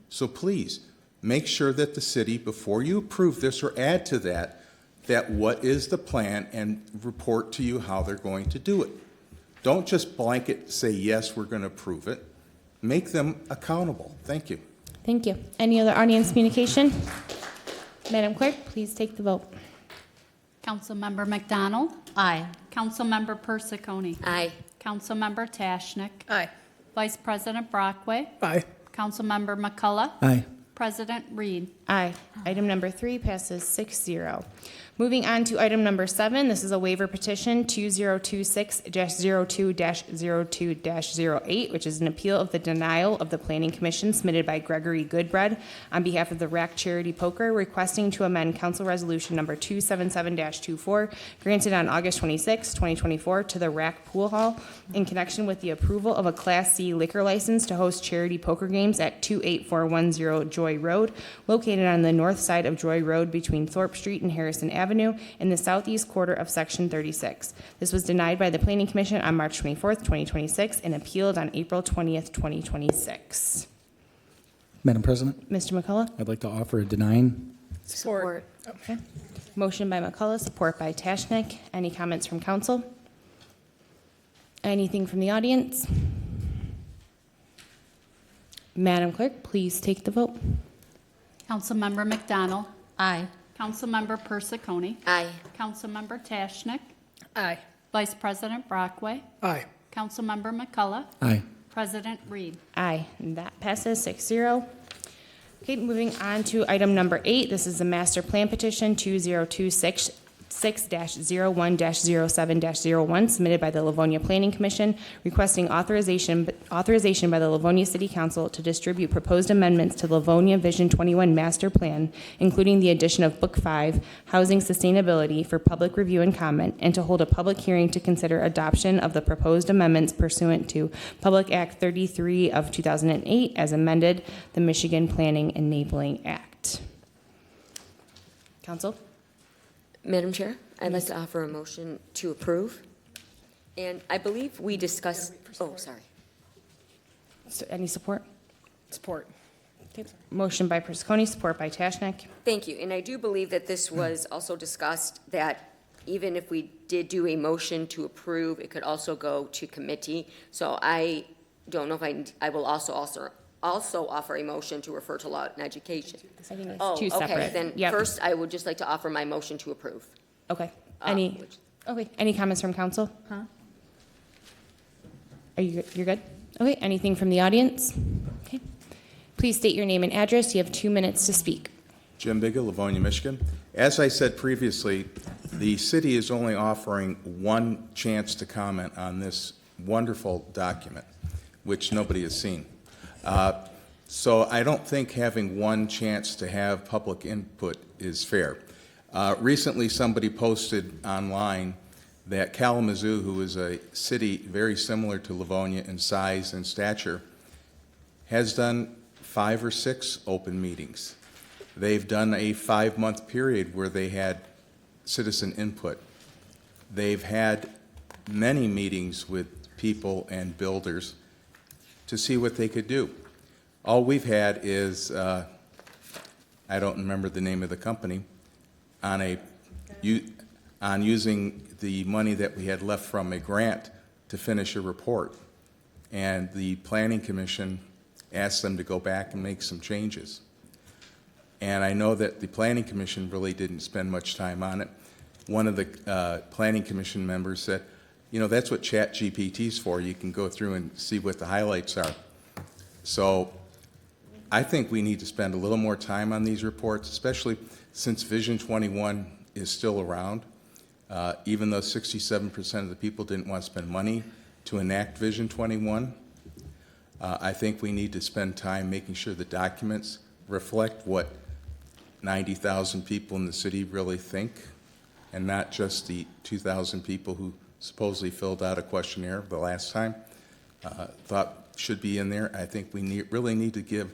Q: So please, make sure that the city, before you approve this or add to that, that what is the plan and report to you how they're going to do it. Don't just blanket say, yes, we're going to approve it. Make them accountable. Thank you.
A: Thank you. Any other audience communication? Madam Clerk, please take the vote.
C: Councilmember McDonald?
D: Aye.
C: Councilmember Persicone?
M: Aye.
C: Councilmember Tashnik?
L: Aye.
C: Vice President Brockway?
N: Aye.
C: Councilmember McCullough?
K: Aye.
C: President Reed?
A: Aye. Item number 3 passes 6-0. Moving on to item number 7, this is a waiver petition 2026-02-02-08, which is an appeal of the denial of the Planning Commission submitted by Gregory Goodbread on behalf of the RAC Charity Poker, requesting to amend Council Resolution number 277-24, granted on August 26, 2024, to the RAC Pool Hall in connection with the approval of a Class C liquor license to host charity poker games at 28410 Joy Road, located on the north side of Joy Road between Thorpe Street and Harrison Avenue in the southeast quarter of Section 36. This was denied by the Planning Commission on March 24th, 2026, and appealed on April 20th, 2026.
K: Madam President,
A: Mr. McCullough?
K: I'd like to offer a denying.
M: Support.
A: Okay. Motion by McCullough, support by Tashnik. Any comments from council? Anything from the audience? Madam Clerk, please take the vote.
C: Councilmember McDonald?
D: Aye.
C: Councilmember Persicone?
M: Aye.
C: Councilmember Tashnik?
L: Aye.
C: Vice President Brockway?
N: Aye.
C: Councilmember McCullough?
K: Aye.
C: President Reed?
A: Aye, and that passes 6-0. Okay, moving on to item number 8. This is a master plan petition 2026-01-07-01 submitted by the Livonia Planning Commission, requesting authorization by the Livonia City Council to distribute proposed amendments to Livonia Vision 21 Master Plan, including the addition of Book 5, Housing Sustainability, for public review and comment, and to hold a public hearing to consider adoption of the proposed amendments pursuant to Public Act 33 of 2008 as amended, the Michigan Planning Enabling Act. Council?
M: Madam Chair, I'd like to offer a motion to approve. And I believe we discussed, oh, sorry.
A: So any support?
L: Support.
A: Motion by Persicone, support by Tashnik.
M: Thank you. And I do believe that this was also discussed, that even if we did do a motion to approve, it could also go to committee. So I don't know if I will also offer a motion to refer to law and education.
A: I think it's
M: Oh,
A: two
M: okay.
A: separate.
M: Then
A: Yep.
M: first, I would just like to offer my motion to approve.
A: Okay. Any comments from council?
L: Huh?
A: You're good? Okay, anything from the audience? Okay. Please state your name and address. You have 2 minutes to speak.
Q: Jim Bigga, Livonia, Michigan. As I said previously, the city is only offering one chance to comment on this wonderful document, which nobody has seen. So I don't think having one chance to have public input is fair. Recently, somebody posted online that Kalamazoo, who is a city very similar to Livonia in size and stature, has done 5 or 6 open meetings. They've done a 5-month period where they had citizen input. They've had many meetings with people and builders to see what they could do. All we've had is, I don't remember the name of the company, on using the money that we had left from a grant to finish a report. And the Planning Commission asked them to go back and make some changes. And I know that the Planning Commission really didn't spend much time on it. One of the Planning Commission members said, you know, that's what ChatGPT's for. You can go through and see what the highlights are. So I think we need to spend a little more time on these reports, especially since Vision 21 is still around. Even though 67% of the people didn't want to spend money to enact Vision 21, I think we need to spend time making sure the documents reflect what 90,000 people in the city really think, and not just the 2,000 people who supposedly filled out a questionnaire the last time. Thought should be in there. I think we really need to give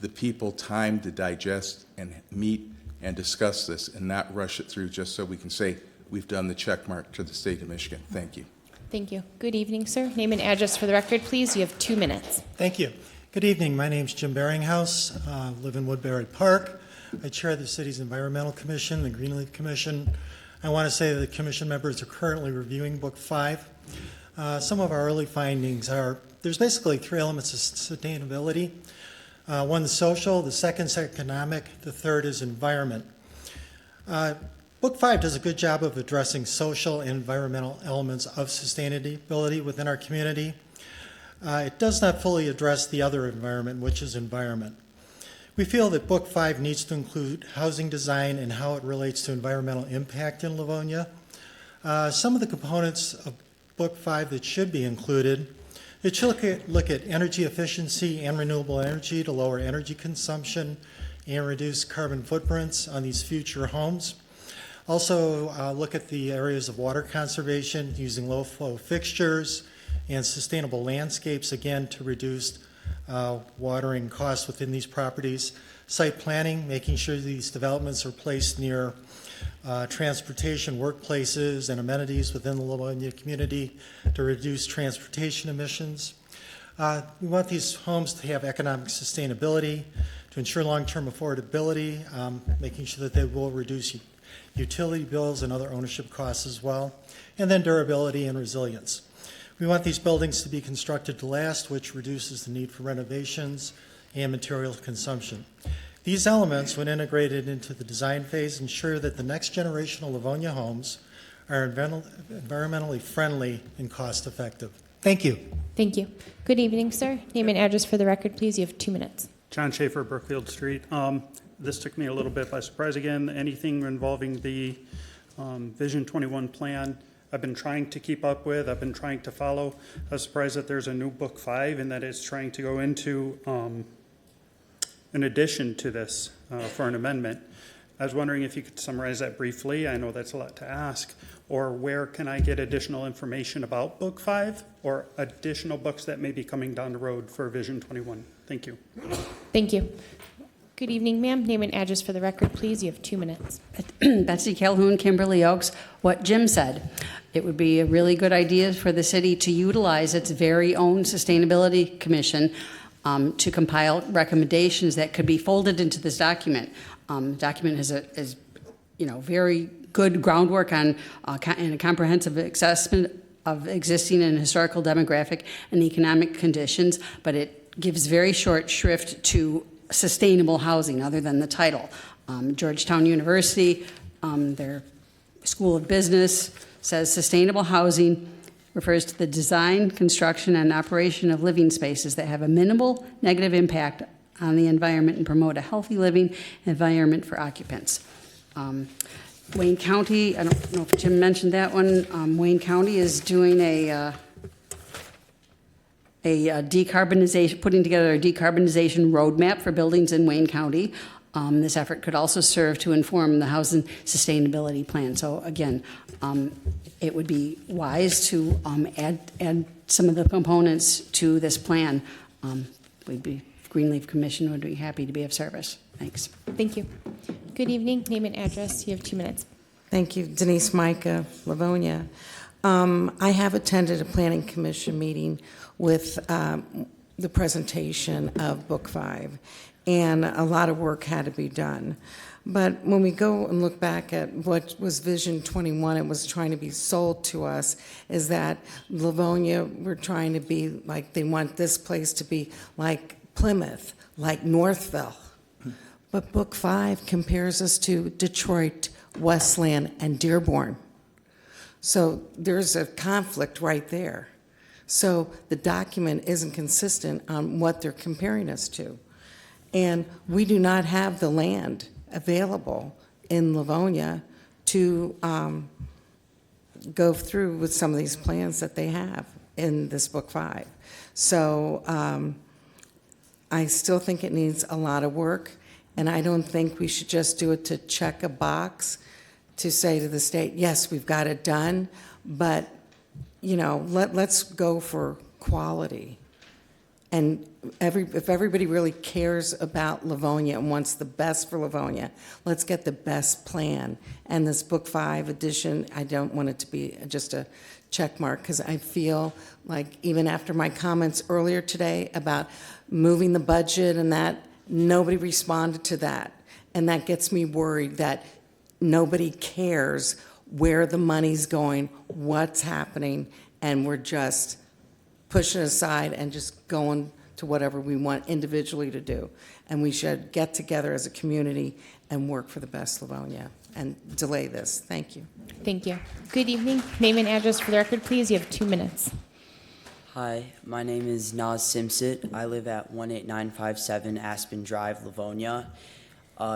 Q: the people time to digest and meet and discuss this and not rush it through just so we can say we've done the check mark to the state of Michigan. Thank you.
A: Thank you. Good evening, sir. Name and address for the record, please. You have 2 minutes.
R: Thank you. Good evening. My name's Jim Beringhouse. Live in Woodbury Park. I chair the city's Environmental Commission, the Greenleaf Commission. I want to say that the commission members are currently reviewing Book 5. Some of our early findings are there's basically 3 elements of sustainability. One is social, the second is economic, the third is environment. Book 5 does a good job of addressing social and environmental elements of sustainability within our community. It does not fully address the other environment, which is environment. We feel that Book 5 needs to include housing design and how it relates to environmental impact in Livonia. Some of the components of Book 5 that should be included, it should look at energy efficiency and renewable energy to lower energy consumption and reduce carbon footprints on these future homes. Also, look at the areas of water conservation using low-flow fixtures and sustainable landscapes, again, to reduce watering costs within these properties. Site planning, making sure these developments are placed near transportation, workplaces, and amenities within the Livonia community to reduce transportation emissions. We want these homes to have economic sustainability, to ensure long-term affordability, making sure that they will reduce utility bills and other ownership costs as well, and then durability and resilience. We want these buildings to be constructed to last, which reduces the need for renovations and material consumption. These elements, when integrated into the design phase, ensure that the next generation of Livonia homes are environmentally friendly and cost-effective. Thank you.
A: Thank you. Good evening, sir. Name and address for the record, please. You have 2 minutes.
H: John Schaefer, Brookfield Street. This took me a little bit by surprise again. Anything involving the Vision 21 plan, I've been trying to keep up with, I've been trying to follow. I was surprised that there's a new Book 5 and that it's trying to go into an addition to this for an amendment. I was wondering if you could summarize that briefly. I know that's a lot to ask. Or where can I get additional information about Book 5 or additional books that may be coming down the road for Vision 21? Thank you.
A: Thank you. Good evening, ma'am. Name and address for the record, please. You have 2 minutes.
O: Betsy Calhoun, Kimberly Oaks. What Jim said, it would be a really good idea for the city to utilize its very own Sustainability Commission to compile recommendations that could be folded into this document. Document is very good groundwork on and a comprehensive assessment of existing and historical demographic and economic conditions, but it gives very short shrift to sustainable housing other than the title. Georgetown University, their School of Business says sustainable housing refers to the design, construction, and operation of living spaces that have a minimal negative impact on the environment and promote a healthy living environment for occupants. Wayne County, I don't know if Jim mentioned that one. Wayne County is doing a decarbonization, putting together a decarbonization roadmap for buildings in Wayne County. This effort could also serve to inform the housing sustainability plan. So again, it would be wise to add some of the components to this plan. Greenleaf Commission would be happy to be of service. Thanks.
A: Thank you. Good evening. Name and address. You have 2 minutes.
F: Thank you. Denise Micah, Livonia. I have attended a planning commission meeting with the presentation of Book 5, and a lot of work had to be done. But when we go and look back at what was Vision 21, it was trying to be sold to us, is that Livonia, we're trying to be like, they want this place to be like Plymouth, like Northville. But Book 5 compares us to Detroit, Westland, and Dearborn. So there's a conflict right there. So the document isn't consistent on what they're comparing us to. And we do not have the land available in Livonia to go through with some of these plans that they have in this Book 5. So I still think it needs a lot of work, and I don't think we should just do it to check a box to say to the state, yes, we've got it done, but let's go for quality. And if everybody really cares about Livonia and wants the best for Livonia, let's get the best plan. And this Book 5 edition, I don't want it to be just a check mark, because I feel like even after my comments earlier today about moving the budget and that, nobody responded to that. And that gets me worried that nobody cares where the money's going, what's happening, and we're just pushing aside and just going to whatever we want individually to do. And we should get together as a community and work for the best Livonia and delay this. Thank you.
A: Thank you. Good evening. Name and address for the record, please. You have 2 minutes.
S: Hi, my name is Naz Simsit. I live at 18957 Aspen Drive, Livonia.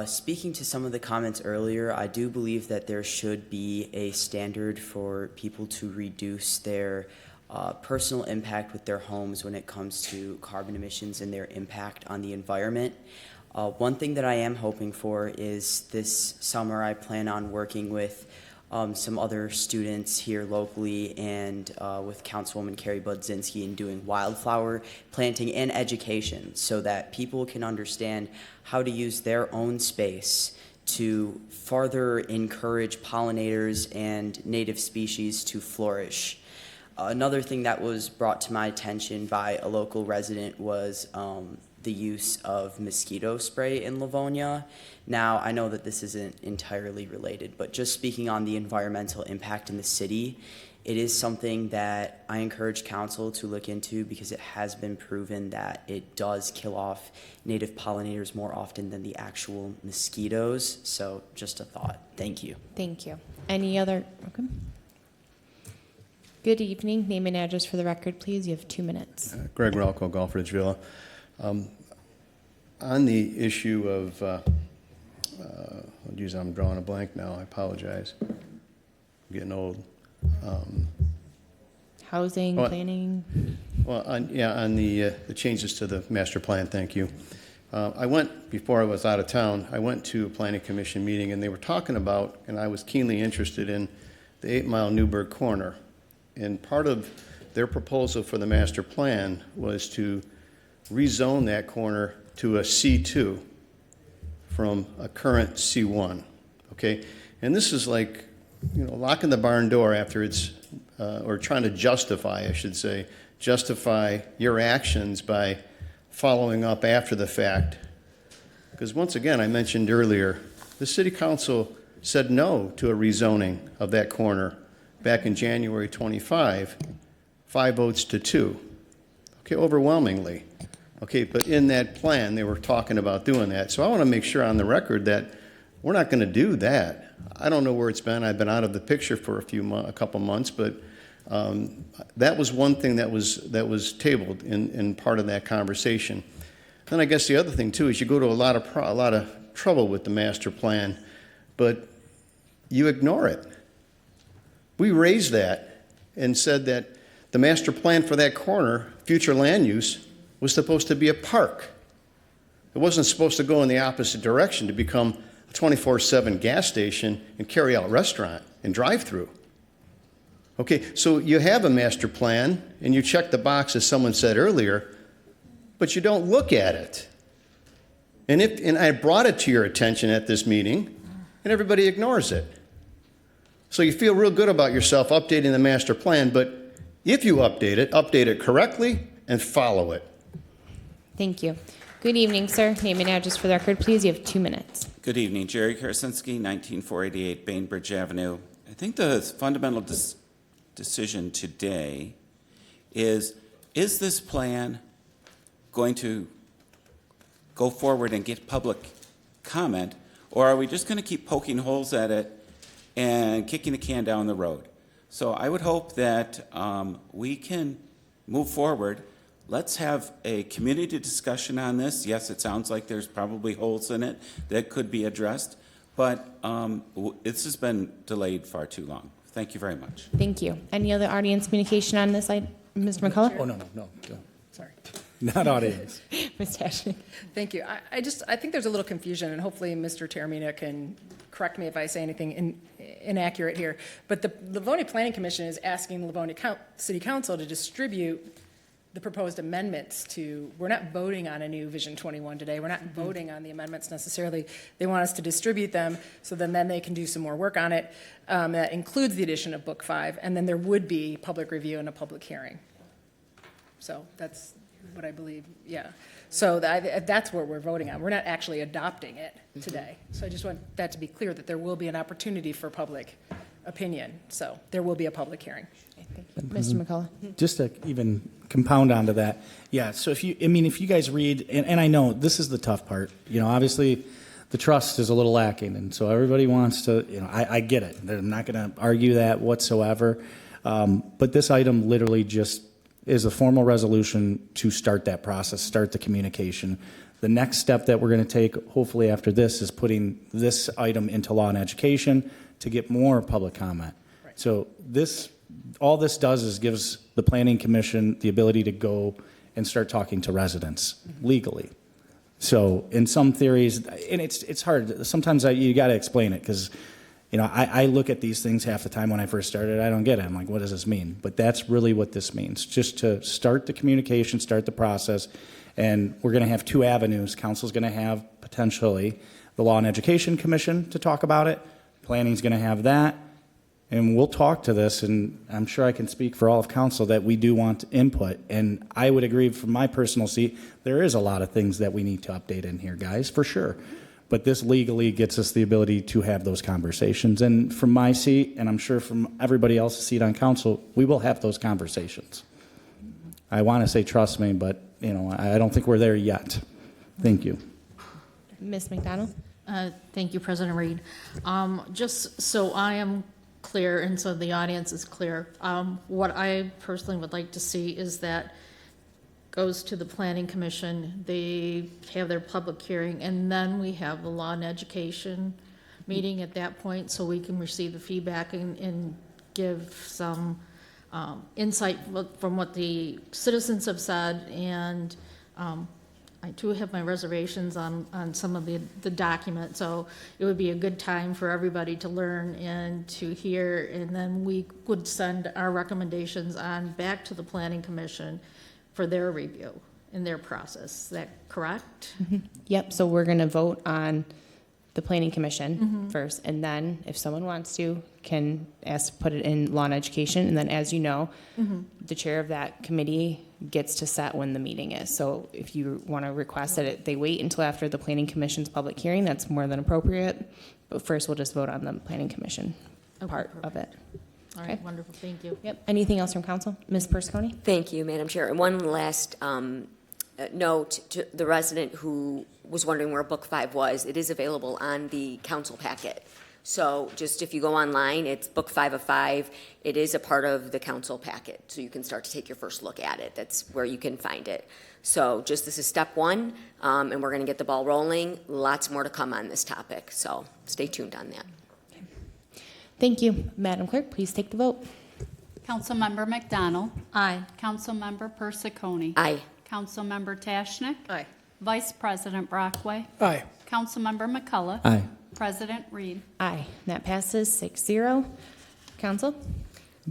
S: Speaking to some of the comments earlier, I do believe that there should be a standard for people to reduce their personal impact with their homes when it comes to carbon emissions and their impact on the environment. One thing that I am hoping for is this summer I plan on working with some other students here locally and with Councilwoman Carrie Budzinski in doing wildflower planting and education so that people can understand how to use their own space to further encourage pollinators and native species to flourish. Another thing that was brought to my attention by a local resident was the use of mosquito spray in Livonia. Now, I know that this isn't entirely related, but just speaking on the environmental impact in the city, it is something that I encourage council to look into because it has been proven that it does kill off native pollinators more often than the actual mosquitoes. So just a thought. Thank you.
A: Thank you. Any other? Okay. Good evening. Name and address for the record, please. You have 2 minutes.
J: Greg Ralco, Gulf Ridge Villa. On the issue of, geez, I'm drawing a blank now. I apologize. I'm getting old.
A: Housing, planning.
J: Well, on the changes to the master plan, thank you. I went, before I was out of town, I went to a planning commission meeting, and they were talking about, and I was keenly interested in, the 8 Mile Newburgh corner. And part of their proposal for the master plan was to rezone that corner to a C2. from a current C1, okay? And this is like, locking the barn door after it's, or trying to justify, I should say, justify your actions by following up after the fact. Because once again, I mentioned earlier, the city council said no to a rezoning of that corner back in January 25, 5 votes to 2. Okay, overwhelmingly. Okay, but in that plan, they were talking about doing that. So I want to make sure on the record that we're not going to do that. I don't know where it's been. I've been out of the picture for a couple months, but that was one thing that was tabled in part of that conversation. Then I guess the other thing too is you go to a lot of trouble with the master plan, but you ignore it. We raised that and said that the master plan for that corner, future land use, was supposed to be a park. It wasn't supposed to go in the opposite direction to become a 24/7 gas station and carry-out restaurant and drive-through. Okay, so you have a master plan and you check the box, as someone said earlier, but you don't look at it. And I brought it to your attention at this meeting, and everybody ignores it. So you feel real good about yourself updating the master plan, but if you update it correctly and follow it.
A: Thank you. Good evening, sir. Name and address for the record, please. You have 2 minutes.
P: Good evening. Jerry Karsinski, 19488 Bainbridge Avenue. I think the fundamental decision today is this plan going to go forward and get public comment, or are we just going to keep poking holes at it and kicking the can down the road? So I would hope that we can move forward. Let's have a community discussion on this. Yes, it sounds like there's probably holes in it that could be addressed, but this has been delayed far too long. Thank you very much.
A: Thank you. Any other audience communication on this item? Mr. McCullough?
K: Oh, no.
L: Sorry.
K: Not audience.
A: Ms. Tashnik?
L: Thank you. I think there's a little confusion, and hopefully Mr. Taormina can correct me if I say anything inaccurate here. But the Livonia Planning Commission is asking the Livonia City Council to distribute the proposed amendments to, we're not voting on a new Vision 21 today. We're not voting on the amendments necessarily. They want us to distribute them so then they can do some more work on it. That includes the addition of Book 5, and then there would be public review and a public hearing. So that's what I believe, yeah. So that's what we're voting on. We're not actually adopting it today. So I just want that to be clear, that there will be an opportunity for public opinion. So there will be a public hearing.
A: Mr. McCullough?
K: Just to even compound onto that, yeah, so if you guys read, and I know this is the tough part, obviously the trust is a little lacking, and so everybody wants to, I get it. I'm not going to argue that whatsoever, but this item literally just is a formal resolution to start that process, start the communication. The next step that we're going to take, hopefully after this, is putting this item into law and education to get more public comment. Right. So all this does is gives the Planning Commission the ability to go and start talking to residents legally. So in some theories, and it's hard, sometimes you got to explain it, because I look at these things half the time when I first started. I don't get it. I'm like, what does this mean? But that's really what this means, just to start the communication, start the process. And we're going to have 2 avenues. Council's going to have potentially the Law and Education Commission to talk about it. Planning's going to have that. And we'll talk to this, and I'm sure I can speak for all of council that we do want input. And I would agree from my personal seat, there is a lot of things that we need to update in here, guys, for sure. But this legally gets us the ability to have those conversations. And from my seat, and I'm sure from everybody else's seat on council, we will have those conversations. I want to say trust me, but I don't think we're there yet. Thank you.
A: Ms. McDonald?
D: Thank you, President Reed. Just so I am clear, and so the audience is clear, what I personally would like to see is that goes to the Planning Commission, they have their public hearing, and then we have the Law and Education meeting at that point, so we can receive the feedback and give some insight from what the citizens have said. And I do have my reservations on some of the documents, so it would be a good time for everybody to learn and to hear, and then we would send our recommendations on back to the Planning Commission for their review in their process. Is that correct?
A: Mm-hmm. Yep, so we're going to vote on the planning commission first, and then if someone wants to, can ask to put it in law and education, and then as you know, the chair of that committee gets to set when the meeting is. So if you want to request that they wait until after the planning commission's public hearing, that's more than appropriate. But first, we'll just vote on the planning commission part of it.
D: All right, wonderful, thank you.
A: Yep. Anything else from council? Ms. Persicone?
M: Thank you, Madam Chair. And one last note to the resident who was wondering where Book 5 was. It is available on the council packet. So just if you go online, it's Book 5 of 5. It is a part of the council packet, so you can start to take your first look at it. That's where you can find it. So just this is step one, and we're going to get the ball rolling. Lots more to come on this topic, so stay tuned on that.
A: Thank you. Madam Clerk, please take the vote.
C: Councilmember McDonald.
D: Aye.
C: Councilmember Persicone.
M: Aye.
C: Councilmember Tashnik.
L: Aye.
C: Vice President Brockway.
N: Aye.
C: Councilmember McCullough.
K: Aye.
C: President Reed.
A: Aye. That passes 6-0. Council?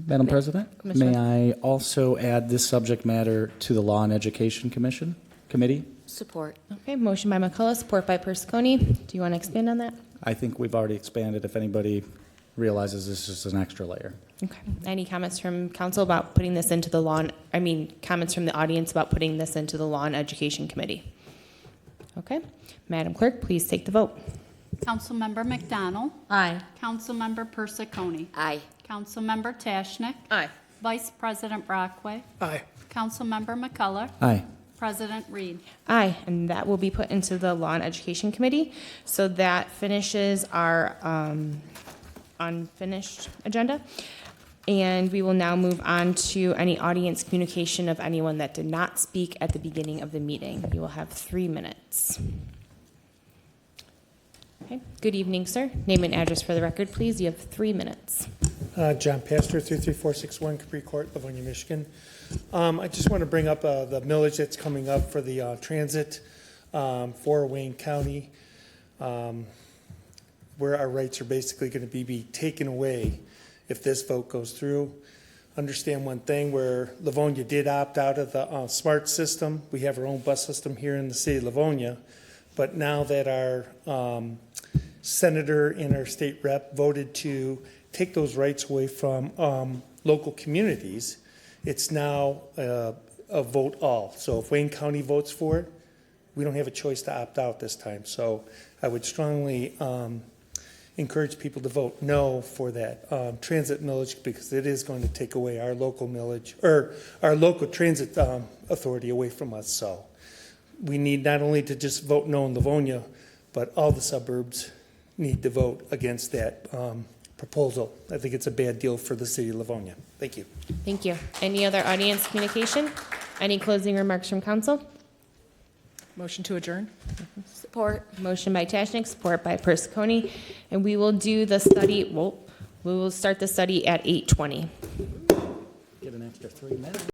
K: Madam President,
A: Commissioner.
K: may I also add this subject matter to the Law and Education Committee?
M: Support.
A: Okay, motion by McCullough, support by Persicone. Do you want to expand on that?
K: I think we've already expanded if anybody realizes this is an extra layer.
A: Okay. Any comments from council about putting this into the comments from the audience about putting this into the Law and Education Committee? Okay. Madam Clerk, please take the vote.
C: Councilmember McDonald.
D: Aye.
C: Councilmember Persicone.
M: Aye.
C: Councilmember Tashnik.
L: Aye.
C: Vice President Brockway.
N: Aye.
C: Councilmember McCullough.
K: Aye.
C: President Reed.
A: Aye, and that will be put into the Law and Education Committee. So that finishes our unfinished agenda. And we will now move on to any audience communication of anyone that did not speak at the beginning of the meeting. You will have 3 minutes. Okay. Good evening, sir. Name and address for the record, please. You have 3 minutes.
T: John Pastor, 33461 Capri Court, Livonia, Michigan. I just want to bring up the millage that's coming up for the transit for Wayne County, where our rights are basically going to be taken away if this vote goes through. Understand one thing, where Livonia did opt out of the SMART system. We have our own bus system here in the city of Livonia. But now that our senator and our state rep voted to take those rights away from local communities, it's now a vote all. So if Wayne County votes for it, we don't have a choice to opt out this time. So I would strongly encourage people to vote no for that transit millage, because it is going to take away our local millage, or our local transit authority away from us. So we need not only to just vote no in Livonia, but all the suburbs need to vote against that proposal. I think it's a bad deal for the city of Livonia. Thank you.
A: Thank you. Any other audience communication? Any closing remarks from council?
L: Motion to adjourn?
M: Support.
A: Motion by Tashnik, support by Persicone. And we will do the study, we will start the study at 8:20.
K: Get an extra 3 minutes.